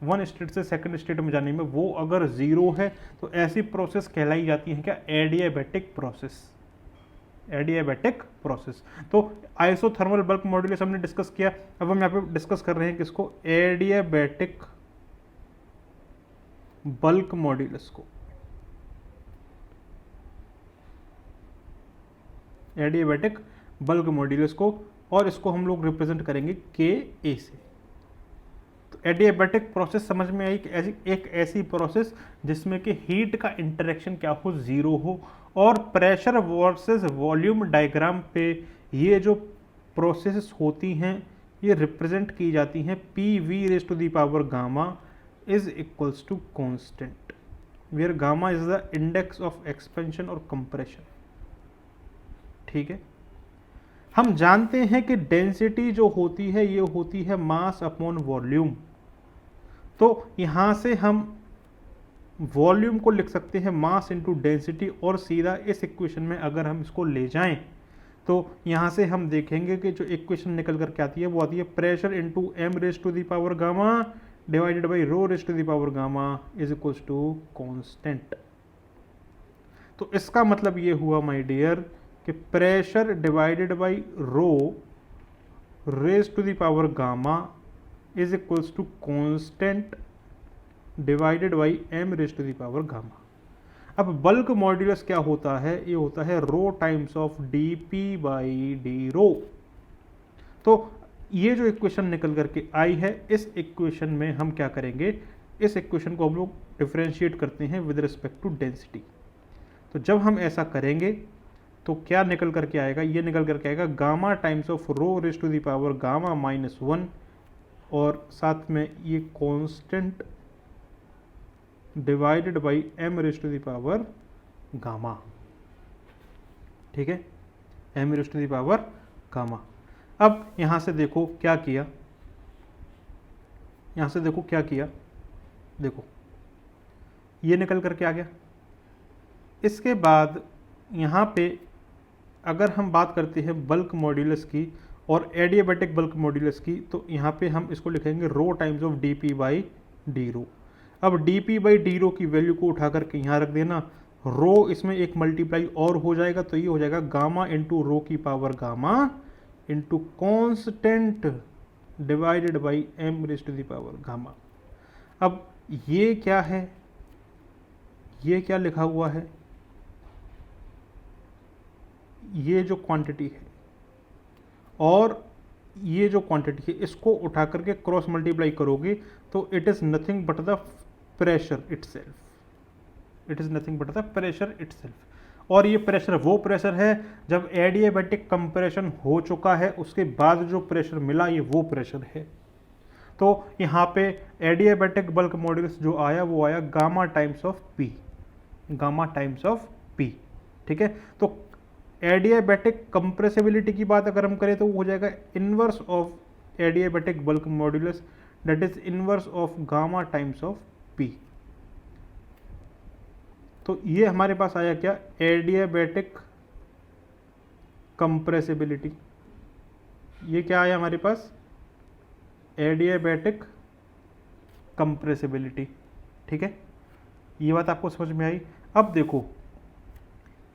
वन स्टेट से सेकंड स्टेट में जाने में वो अगर ज़ीरो है तो ऐसी प्रोसेस कहलाई जाती है क्या, एडियाबैटिक प्रोसेस। Adiabatic process. तो आइसोथर्मल बल्क मॉड्यूलस हमने डिस्कस किया, अब हम यहाँ पे डिस्कस कर रहे हैं किसको, एडियाबैटिक बल्क मॉड्यूलस को। एडियाबैटिक बल्क मॉड्यूलस को, और इसको हम लोग रिप्रेजेंट करेंगे के ए से। तो एडियाबैटिक प्रोसेस समझ में आई कि एक ऐसी प्रोसेस जिसमें कि हीट का इंटरेक्शन क्या हो, ज़ीरो हो, और प्रेशर वर्सेस वॉल्यूम डायग्राम पे ये जो प्रोसेस होती हैं ये रिप्रेजेंट की जाती हैं p v raise to the power gamma is equals to constant, where gamma is the index of expansion और कंप्रेशन। ठीक है, हम जानते हैं कि डेंसिटी जो होती है ये होती है मास अपॉन वॉल्यूम। तो यहाँ से हम वॉल्यूम को लिख सकते हैं मास इनटू डेंसिटी, और सीधा इस इक्वेशन में अगर हम इसको ले जाएं तो यहाँ से हम देखेंगे कि जो इक्वेशन निकल करके आती है वो आती है pressure into M raise to the power gamma divided by rho raise to the power gamma is equals to constant. तो इसका मतलब ये हुआ माय डियर कि pressure divided by rho raise to the power gamma is equals to constant divided by M raise to the power gamma. अब बल्क मॉड्यूलस क्या होता है, ये होता है rho times of D P by D rho. तो ये जो इक्वेशन निकल करके आई है, इस इक्वेशन में हम क्या करेंगे, इस इक्वेशन को हम लोग डिफरेंशिएट करते हैं विद रिस्पेक्ट टू डेंसिटी। तो जब हम ऐसा करेंगे तो क्या निकल करके आएगा, ये निकल करके आएगा gamma times of rho raise to the power gamma minus 1, और साथ में ये constant divided by M raise to the power gamma. ठीक है, m raise to the power gamma. अब यहां से देखो क्या किया, यहां से देखो क्या किया, देखो ये निकल करके आ गया। इसके बाद यहां पे अगर हम बात करते हैं बल्क मॉड्यूलस की और एडियाबैटिक बल्क मॉड्यूलस की, तो यहाँ पे हम इसको लिखेंगे rho times of D P by D rho. अब D P by D rho की वैल्यू को उठा करके यहाँ रख देना, रो इसमें एक मल्टीप्लाई और हो जाएगा, तो ये हो जाएगा गामा इंटू रो की power gamma into constant divided by M raise to the power gamma. अब ये क्या है, ये क्या लिखा हुआ है, ये जो क्वांटिटी है और ये जो क्वांटिटी है इसको उठा करके क्रॉस मल्टीप्लाई करोगे तो it is nothing but the pressure itself, it is nothing but the pressure itself. और ये प्रेशर वो प्रेशर है जब एडियाबैटिक कंप्रेशन हो चुका है उसके बाद जो प्रेशर मिला ये वो प्रेशर है। तो यहाँ पे एडियाबैटिक बल्क मॉड्यूलस जो आया वो आया gamma times of P, gamma times of P. ठीक है, तो एडियाबैटिक कंप्रेसिबिलिटी की बात अगर हम करें तो वो हो जाएगा inverse of adiabatic bulk modulus, that is inverse of gamma times of P. तो ये हमारे पास आया क्या, एडियाबैटिक कंप्रेसिबिलिटी। ये क्या आया हमारे पास, एडियाबैटिक कंप्रेसिबिलिटी। ठीक है, ये बात आपको समझ में आई। अब देखो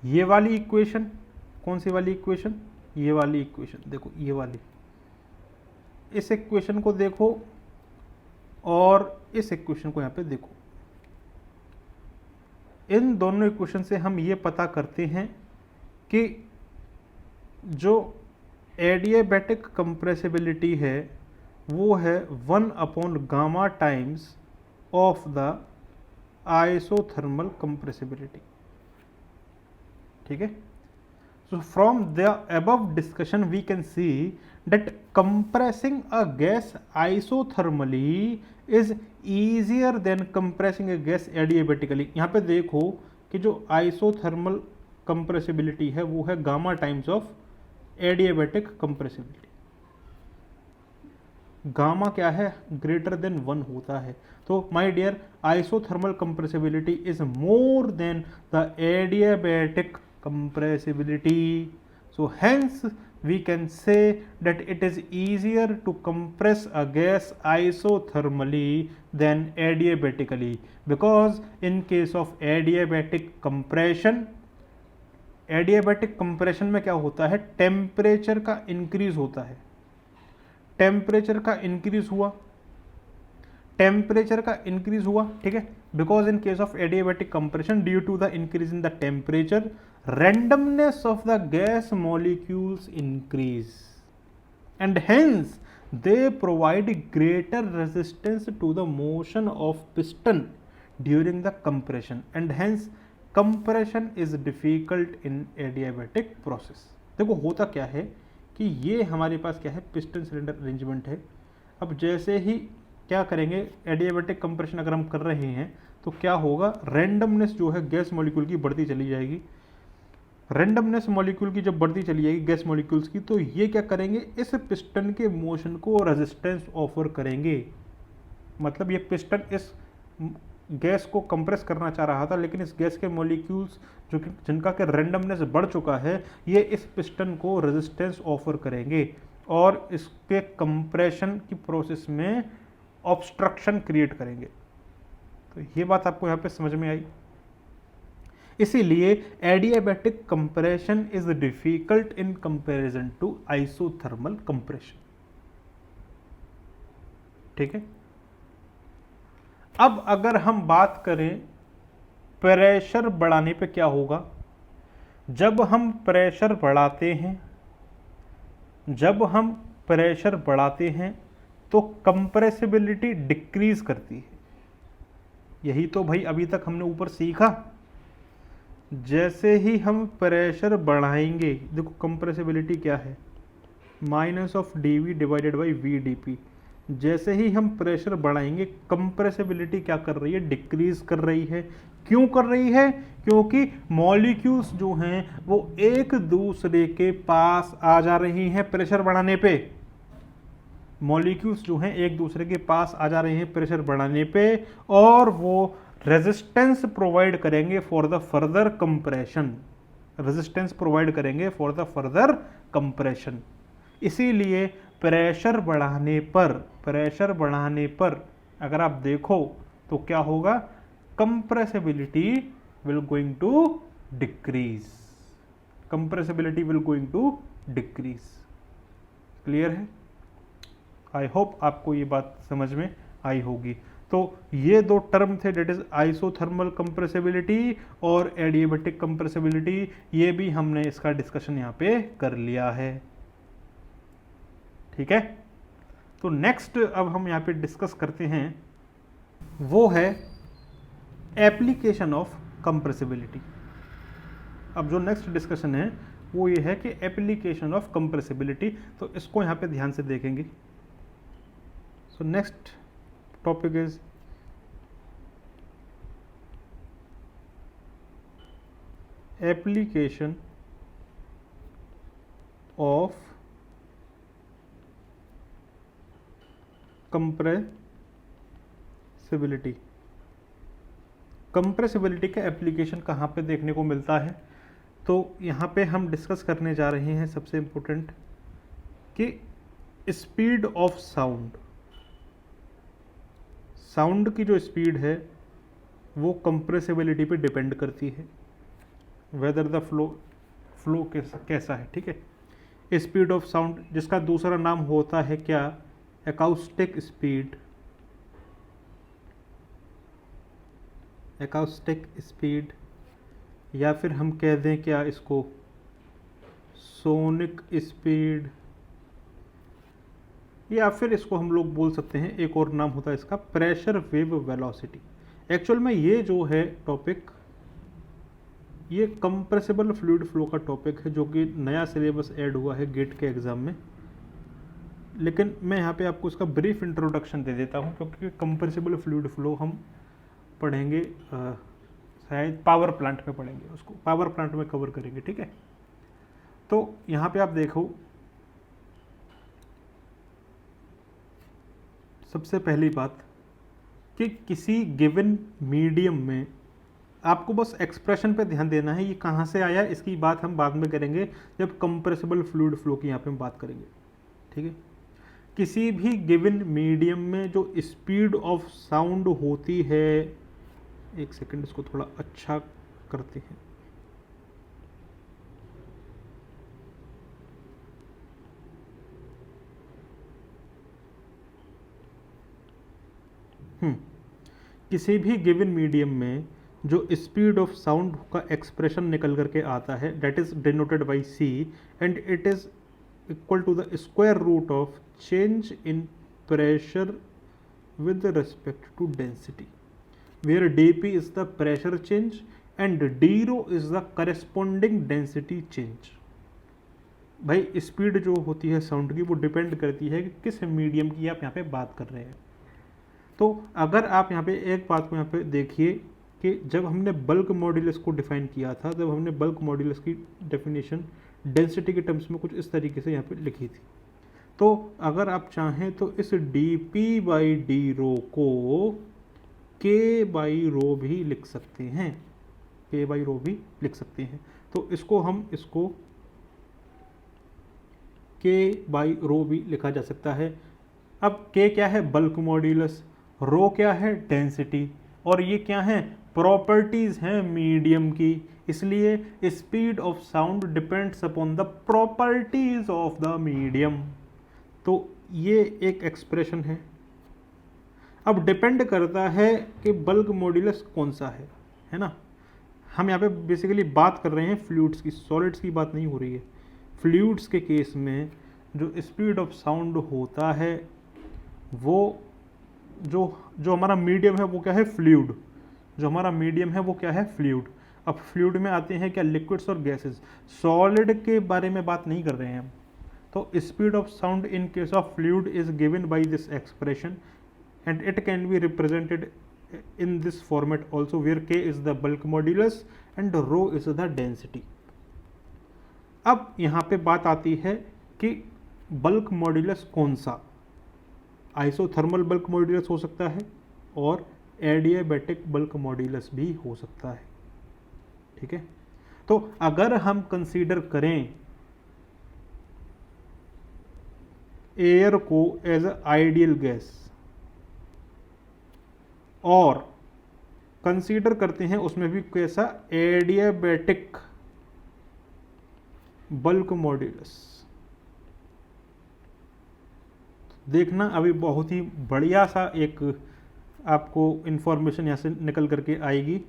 ये वाली इक्वेशन, कौन सी वाली इक्वेशन, ये वाली इक्वेशन, देखो ये वाली, इस इक्वेशन को देखो और इस इक्वेशन को यहाँ पे देखो। इन दोनों इक्वेशन से हम ये पता करते हैं कि जो एडियाबैटिक कंप्रेसिबिलिटी है वो है 1/गामा times of the isothermal compressibility. ठीक है, so from the above discussion we can see that compressing a gas isothermally is easier than compressing a gas adiabatically. यहाँ पे देखो कि जो आइसोथर्मल कंप्रेसिबिलिटी है वो है gamma times of adiabatic compressibility. Gamma क्या है, ग्रेटर देन 1 होता है। तो my dear, isothermal compressibility is more than the adiabatic compressibility, so hence we can say that it is easier to compress a gas isothermally than adiabatically, because in case of adiabatic compression, adiabatic compression में क्या होता है, टेम्परेचर का इंक्रीज होता है। टेम्परेचर का इंक्रीज हुआ, टेम्परेचर का इंक्रीज हुआ, ठीक है, because in case of adiabatic compression due to the increase in the temperature randomness of the gas molecules increase and hence they provide greater resistance to the motion of piston during the compression and hence compression is difficult in adiabatic process। देखो होता क्या है कि ये हमारे पास क्या है, पिस्टन सिलेंडर अरेंजमेंट है। अब जैसे ही क्या करेंगे, एडियाबैटिक कंप्रेशन अगर हम कर रहे हैं तो क्या होगा, रैंडमनेस जो है गैस मॉलिक्यूल की बढ़ती चली जाएगी। रैंडमनेस मॉलिक्यूल की जब बढ़ती चली जाएगी गैस मॉलिक्यूल्स की, तो ये क्या करेंगे, इस पिस्टन के मोशन को रेजिस्टेंस ऑफर करेंगे। मतलब ये पिस्टन इस गैस को कंप्रेस करना चाह रहा था, लेकिन इस गैस के मॉलिक्यूल्स जो कि जिनका कि रैंडमनेस बढ़ चुका है, ये इस पिस्टन को रेजिस्टेंस ऑफर करेंगे और इसके कंप्रेशन की प्रोसेस में ऑब्स्ट्रक्शन क्रिएट करेंगे। तो ये बात आपको यहाँ पे समझ में आई। इसीलिए adiabatic compression is difficult in comparison to isothermal compression. ठीक है, अब अगर हम बात करें प्रेशर बढ़ाने पे क्या होगा, जब हम प्रेशर बढ़ाते हैं, जब हम प्रेशर बढ़ाते हैं तो कंप्रेसिबिलिटी डिक्रीज करती है। यही तो भाई अभी तक हमने ऊपर सीखा। जैसे ही हम प्रेशर बढ़ाएंगे, देखो कंप्रेसिबिलिटी क्या है, minus of dV divided by VdP। जैसे ही हम प्रेशर बढ़ाएंगे कंप्रेसिबिलिटी क्या कर रही है, डिक्रीज कर रही है। क्यों कर रही है, क्योंकि मॉलिक्यूल्स जो हैं वो एक दूसरे के पास आ जा रही हैं प्रेशर बढ़ाने पे। मॉलिक्यूल्स जो हैं एक दूसरे के पास आ जा रहे हैं प्रेशर बढ़ाने पे, और वो रेजिस्टेंस प्रोवाइड करेंगे for the further compression, resistance provide करेंगे फॉर द फर्दर कंप्रेशन। इसीलिए प्रेशर बढ़ाने पर अगर आप देखो तो क्या होगा, compressibility will going to decrease, compressibility will going to decrease. Clear है? आई होप आपको ये बात समझ में आई होगी। तो ये दो टर्म थे, डेट इज आइसोथर्मल कंप्रेसिबिलिटी और एडियाबैटिक कंप्रेसिबिलिटी। ये भी हमने इसका डिस्कशन यहाँ पे कर लिया है। ठीक है, तो नेक्स्ट अब हम यहाँ पे डिस्कस करते हैं वो है एप्लीकेशन ऑफ कंप्रेसिबिलिटी। अब जो नेक्स्ट डिस्कशन है वो ये है कि एप्लीकेशन ऑफ कंप्रेसिबिलिटी, तो इसको यहाँ पे ध्यान से देखेंगे। So next topic is application of compressibility. Compressibility का एप्लीकेशन कहाँ पे देखने को मिलता है, तो यहाँ पे हम डिस्कस करने जा रहे हैं सबसे इम्पोर्टेंट कि स्पीड ऑफ साउंड। साउंड की जो स्पीड है वो कंप्रेसिबिलिटी पे डिपेंड करती है, वेदर द फ्लो कैसा है। ठीक है, स्पीड ऑफ साउंड जिसका दूसरा नाम होता है क्या, एकॉस्टिक स्पीड, एकॉस्टिक स्पीड, या फिर हम कह दें क्या इसको, सोनिक स्पीड, या फिर इसको हम लोग बोल सकते हैं, एक और नाम होता है इसका प्रेशर वेव वेलोसिटी। एक्चुअल में ये जो है टॉपिक, ये कंप्रेसिबल फ्लूइड फ्लो का टॉपिक है, जो कि नया सिलेबस ऐड हुआ है गेट के एग्ज़ाम में। लेकिन मैं यहाँ पे आपको इसका ब्रीफ इंट्रोडक्शन दे देता हूँ, क्योंकि कंप्रेसिबल फ्लूइड फ्लो हम पढ़ेंगे शायद पावर प्लांट में पढ़ेंगे, उसको पावर प्लांट में कवर करेंगे, ठीक है। तो यहाँ पे आप देखो, सबसे पहली बात कि किसी गिवन मीडियम में आपको बस एक्सप्रेशन पे ध्यान देना है, ये कहाँ से आया इसकी बात हम बाद में करेंगे जब कंप्रेसिबल फ्लूइड फ्लो की यहाँ पे हम बात करेंगे, ठीक है। किसी भी गिवन मीडियम में जो स्पीड ऑफ साउंड होती है, एक सेकंड इसको थोड़ा अच्छा करते हैं। किसी भी गिवन मीडियम में जो स्पीड ऑफ साउंड का एक्सप्रेशन निकल करके आता है, that is denoted by c, and it is equal to the square root of change in pressure with respect to density, where dp is the pressure change and d rho is the corresponding density change। भाई स्पीड जो होती है साउंड की वो डिपेंड करती है कि किस मीडियम की आप यहाँ पे बात कर रहे हैं। तो अगर आप यहाँ पे एक बात को यहाँ पे देखिए कि जब हमने बल्क मॉड्यूलस को डिफाइन किया था, जब हमने बल्क मॉड्यूलस की डेफिनेशन डेंसिटी के टर्म्स में कुछ इस तरीके से यहाँ पे लिखी थी। तो अगर आप चाहें तो इस dp बाई डी रो को k बाई रो भी लिख सकते हैं, k बाई रो भी लिख सकते हैं। तो इसको k बाई रो भी लिखा जा सकता है। अब k क्या है? Bulk modulus. रो क्या है? डेंसिटी। और ये क्या है? प्रॉपर्टीज हैं मीडियम की। इसलिए speed of sound depends upon the properties of the medium. तो ये एक एक्सप्रेशन है। अब डिपेंड करता है कि बल्क मॉड्यूलस कौन सा है ना। हम यहाँ पे बेसिकली बात कर रहे हैं फ्लूइड्स की, सॉलिड्स की बात नहीं हो रही है। फ्लूइड्स के केस में जो स्पीड ऑफ साउंड होता है वो जो हमारा मीडियम है वो क्या है? फ्लूइड। जो हमारा मीडियम है वो क्या है? फ्लूइड। अब फ्लूइड में आते हैं क्या? लिक्विड्स और गैसेस। सॉलिड के बारे में बात नहीं कर रहे हैं हम। तो speed of sound in case of fluid is given by this expression and it can be represented in this format also, where k is the bulk modulus and rho is the density। अब यहाँ पे बात आती है कि बल्क मॉड्यूलस कौन सा? आइसोथर्मल बल्क मॉड्यूलस हो सकता है और एडियाबैटिक बल्क मॉड्यूलस भी हो सकता है, ठीक है। तो अगर हम कंसीडर करें एयर को एज अ आइडियल गैस और कंसीडर करते हैं उसमें भी कैसा? Adiabatic bulk modulus. देखना अभी बहुत ही बढ़िया सा एक आपको इंफॉर्मेशन यहाँ से निकल करके आएगी,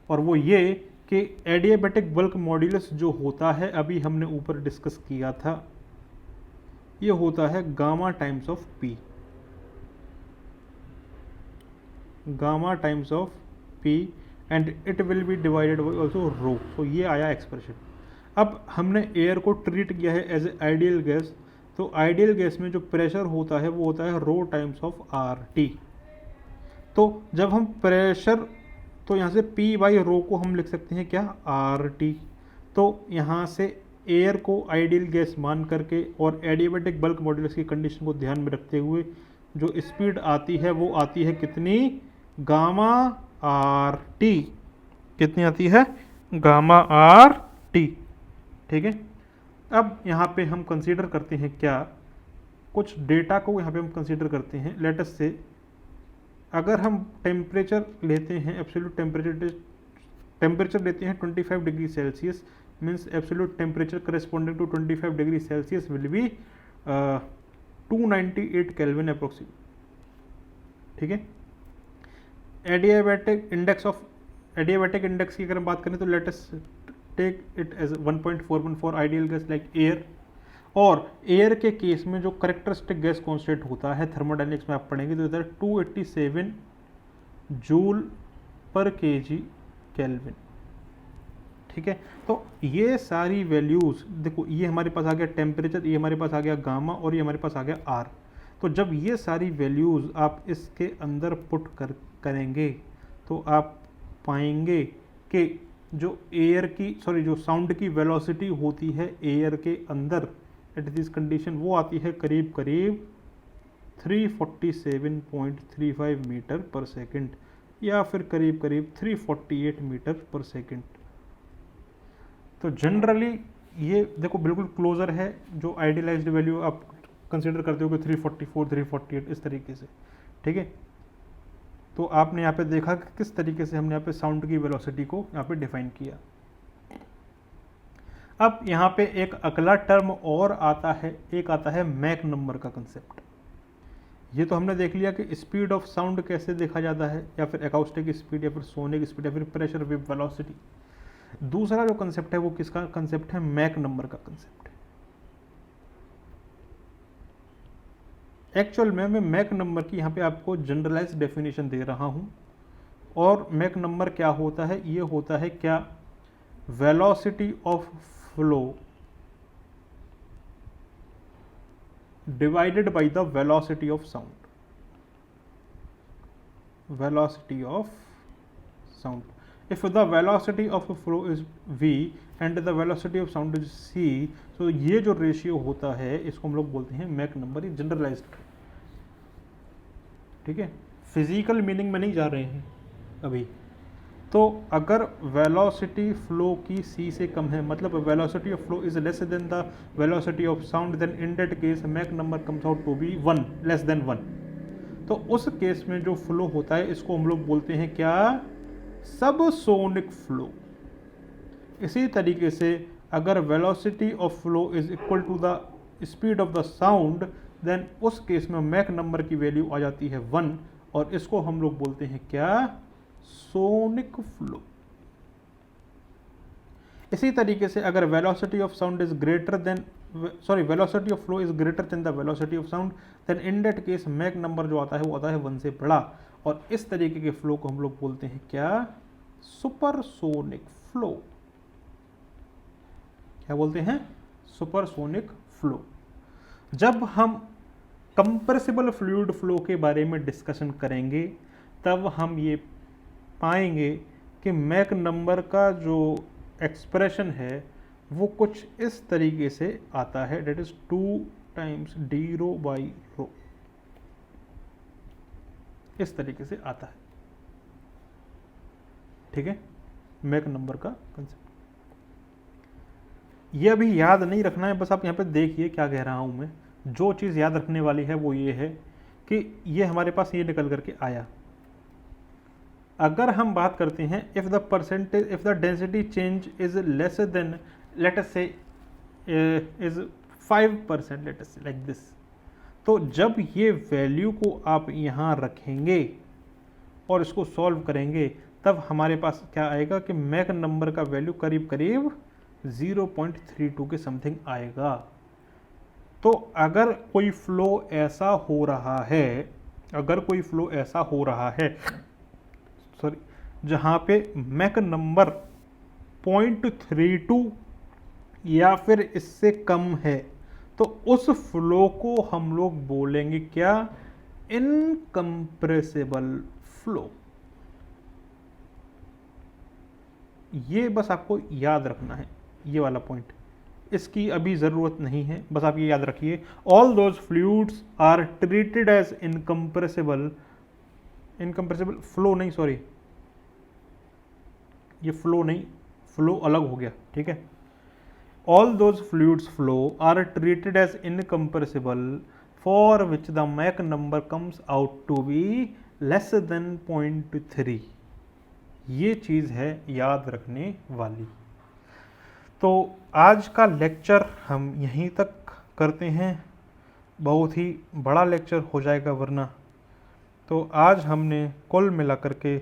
और वो ये कि एडियाबैटिक बल्क मॉड्यूलस जो होता है, अभी हमने ऊपर डिस्कस किया था, ये होता है gamma times of P. Gamma times of P and it will be divided by also rho. तो ये आया एक्सप्रेशन। अब हमने एयर को ट्रीट किया है एज ए आइडियल गैस, तो आइडियल गैस में जो प्रेशर होता है वो होता है rho times of are T. तो जब हम प्रेशर, तो यहाँ से पी बाई रो को हम लिख सकते हैं क्या? Are T. तो यहाँ से एयर को आइडियल गैस मान करके और एडियाबैटिक बल्क मॉड्यूलस की कंडीशन को ध्यान में रखते हुए जो स्पीड आती है वो आती है कितनी? Gamma R T. कितनी आती है? गामा आर टी, ठीक है। अब यहाँ पे हम कंसीडर करते हैं क्या? कुछ डेटा को यहाँ पे हम कंसीडर करते हैं। लेट अस से अगर हम टेम्परेचर लेते हैं, एब्सोल्यूट टेम्परेचर लेते हैं 25 degree Celsius, means absolute temperature corresponding to 25 degree Celsius will be 298 kelvin approximate, ठीक है। एडियाबैटिक इंडेक्स की अगर हम बात करें तो let us take it as 1.414 ideal gas like air, और एयर के केस में जो करेक्टरिस्टिक गैस कॉन्स्टेंट होता है थर्मोडायनेमिक्स में आप पढ़ेंगे तो इधर 287 जूल पर केजी केल्विन। ठीक है, तो ये सारी वैल्यूज़ देखो, ये हमारे पास आ गया टेम्परेचर, ये हमारे पास आ गया गामा और ये हमारे पास आ गया आर। तो जब ये सारी वैल्यूज़ आप इसके अंदर पुट करेंगे तो आप पाएंगे कि जो एयर की जो साउंड की वेलोसिटी होती है एयर के अंदर एट दिस कंडीशन वो आती है करीब करीब 347.35 मीटर पर सेकंड या फिर करीब करीब 348 मीटर पर सेकंड। तो जनरली ये देखो बिल्कुल क्लोजर है, जो आइडियलाइज्ड वैल्यू आप कंसीडर करते हो कि 344 348 इस तरीके से। ठीक है, तो आपने यहाँ पे देखा कि किस तरीके से हमने यहाँ पे साउंड की वेलोसिटी को यहाँ पे डिफाइन किया। अब यहाँ पे एक अगला टर्म और आता है, एक आता है मैक नंबर का कंसेप्ट। ये तो हमने देख लिया कि स्पीड ऑफ साउंड कैसे देखा जाता है, या फिर अकाउस्टिक स्पीड या फिर सोनिक स्पीड या फिर प्रेशर वेव वेलोसिटी। दूसरा जो कंसेप्ट है वो किसका कंसेप्ट है? मैक नंबर का कंसेप्ट है। एक्चुअल में मैं मैक नंबर की यहाँ पे आपको जनरलाइज डेफिनेशन दे रहा हूँ। और मैक नंबर क्या होता है? ये होता है क्या? Velocity of flow divided by the velocity of sound. Velocity of sound, if the velocity of a flow is v and the velocity of sound is c, so ये जो रेशियो होता है इसको हम लोग बोलते हैं मैक नंबर। ये जनरलाइज्ड, ठीक है, फिजिकल मीनिंग में नहीं जा रहे हैं अभी। तो अगर वेलोसिटी फ्लो की c से कम है, मतलब velocity of flow is less than the velocity of sound, then in that case Mach number comes out to be 1, less than 1। तो उस केस में जो फ्लो होता है इसको हम लोग बोलते हैं क्या? Subsonic flow. इसी तरीके से अगर velocity of flow is equal to the speed of the sound, then उस केस में मैक नंबर की वैल्यू आ जाती है 1, और इसको हम लोग बोलते हैं क्या? Sonic flow. इसी तरीके से अगर velocity of sound is greater than velocity of flow is greater than the velocity of sound, then in that case Mach number जो आता है वो आता है 1 से बड़ा, और इस तरीके के फ्लो को हम लोग बोलते हैं क्या? Supersonic flow. क्या बोलते हैं? Supersonic flow. जब हम कंप्रेसिबल फ्लूइड फ्लो के बारे में डिस्कशन करेंगे तब हम ये पाएंगे कि मैक नंबर का जो एक्सप्रेशन है वो कुछ इस तरीके से आता है, that is 2 times d rho by rho, इस तरीके से आता है। ठीक है, मैक नंबर का कंसेप्ट ये अभी याद नहीं रखना है, बस आप यहाँ पे देखिए क्या कह रहा हूं मैं। जो चीज़ याद रखने वाली है वो ये है कि ये हमारे पास ये निकल करके आया। अगर हम बात करते हैं if the density change is less than let us say is 5%, late us से लाइक दिस, तो जब ये वैल्यू को आप यहाँ रखेंगे और इसको सॉल्व करेंगे तब हमारे पास क्या आएगा कि मैक नंबर का वैल्यू करीब करीब 0.32 के समथिंग आएगा। तो अगर कोई फ्लो ऐसा हो रहा है, जहाँ पे मैक नंबर 0.32 या फिर इससे कम है, तो उस फ्लो को हम लोग बोलेंगे क्या? Incompressible flow. ये बस आपको याद रखना है, ये वाला पॉइंट, इसकी अभी ज़रूरत नहीं है, बस आप ये याद रखिए। All those fluids are treated as incompressible flow नहीं, सॉरी ये फ्लो नहीं, फ्लो अलग हो गया। ठीक है, all those fluids flow are treated as incompressible for which the Mach number comes out to be less than 0.3। ये चीज़ है याद रखने वाली। तो आज का लेक्चर हम यहीं तक करते हैं, बहुत ही बड़ा लेक्चर हो जाएगा वरना। तो आज हमने कुल मिलाकर के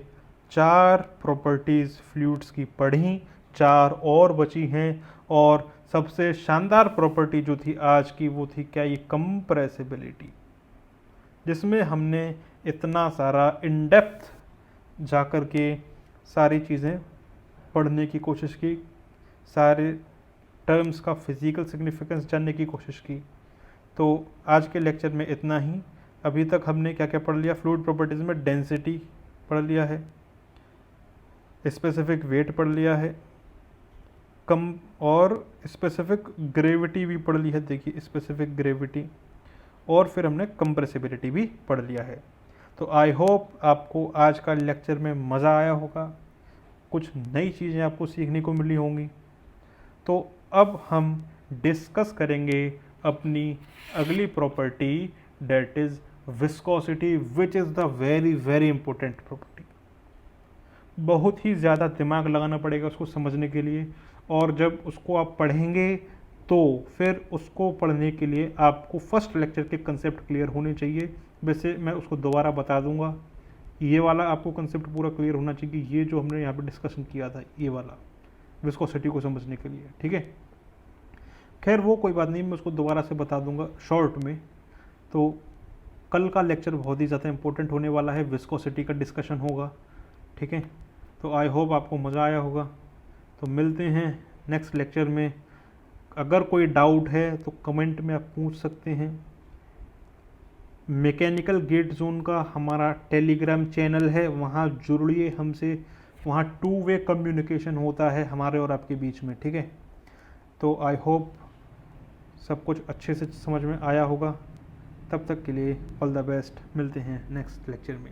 4 प्रॉपर्टीज़ फ्लूइड्स की पढ़ी, 4 और बची हैं, और सबसे शानदार प्रॉपर्टी जो थी आज की वो थी क्या, ये कंप्रेसिबिलिटी, जिसमें हमने इतना सारा इन डेप्थ जा कर के सारी चीज़ें पढ़ने की कोशिश की, सारे टर्म्स का फिज़िकल सिग्निफिकेंस जानने की कोशिश की। तो आज के लेक्चर में इतना ही। अभी तक हमने क्या क्या पढ़ लिया, फ्लूइड प्रॉपर्टीज़ में डेंसिटी पढ़ लिया है, स्पेसिफिक वेट पढ़ लिया है, कम और स्पेसिफिक ग्रेविटी भी पढ़ ली है, देखिए स्पेसिफिक ग्रेविटी, और फिर हमने कंप्रेसिबिलिटी भी पढ़ लिया है। तो आई होप आपको आज का लेक्चर में मज़ा आया होगा, कुछ नई चीज़ें आपको सीखने को मिली होंगी। तो अब हम डिस्कस करेंगे अपनी अगली property, that is viscosity, which is the very very important property. बहुत ही ज़्यादा दिमाग लगाना पड़ेगा उसको समझने के लिए, और जब उसको आप पढ़ेंगे तो फिर उसको पढ़ने के लिए आपको फर्स्ट लेक्चर के कंसेप्ट क्लियर होने चाहिए। वैसे मैं उसको दोबारा बता दूंगा, ये वाला आपको कंसेप्ट पूरा क्लियर होना चाहिए, ये जो हमने यहाँ पे डिस्कशन किया था ये वाला विस्कोसिटी को समझने के लिए, ठीक है। खैर वो कोई बात नहीं, मैं उसको दोबारा से बता दूंगा शॉर्ट में। तो कल का लेक्चर बहुत ही ज़्यादा इंपॉर्टेंट होने वाला है, विस्कोसिटी का डिस्कशन होगा, ठीक है। तो आई होप आपको मज़ा आया होगा। तो मिलते हैं नेक्स्ट लेक्चर में। अगर कोई डाउट है तो कमेंट में आप पूछ सकते हैं। मैकेनिकल गेट जोन का हमारा टेलीग्राम चैनल है, वहाँ जुड़िए हमसे, वहाँ 2 वे कम्युनिकेशन होता है हमारे और आपके बीच में, ठीक है। तो आई होप सब कुछ अच्छे से समझ में आया होगा। तब तक के लिए ऑल द बेस्ट, मिलते हैं नेक्स्ट लेक्चर में।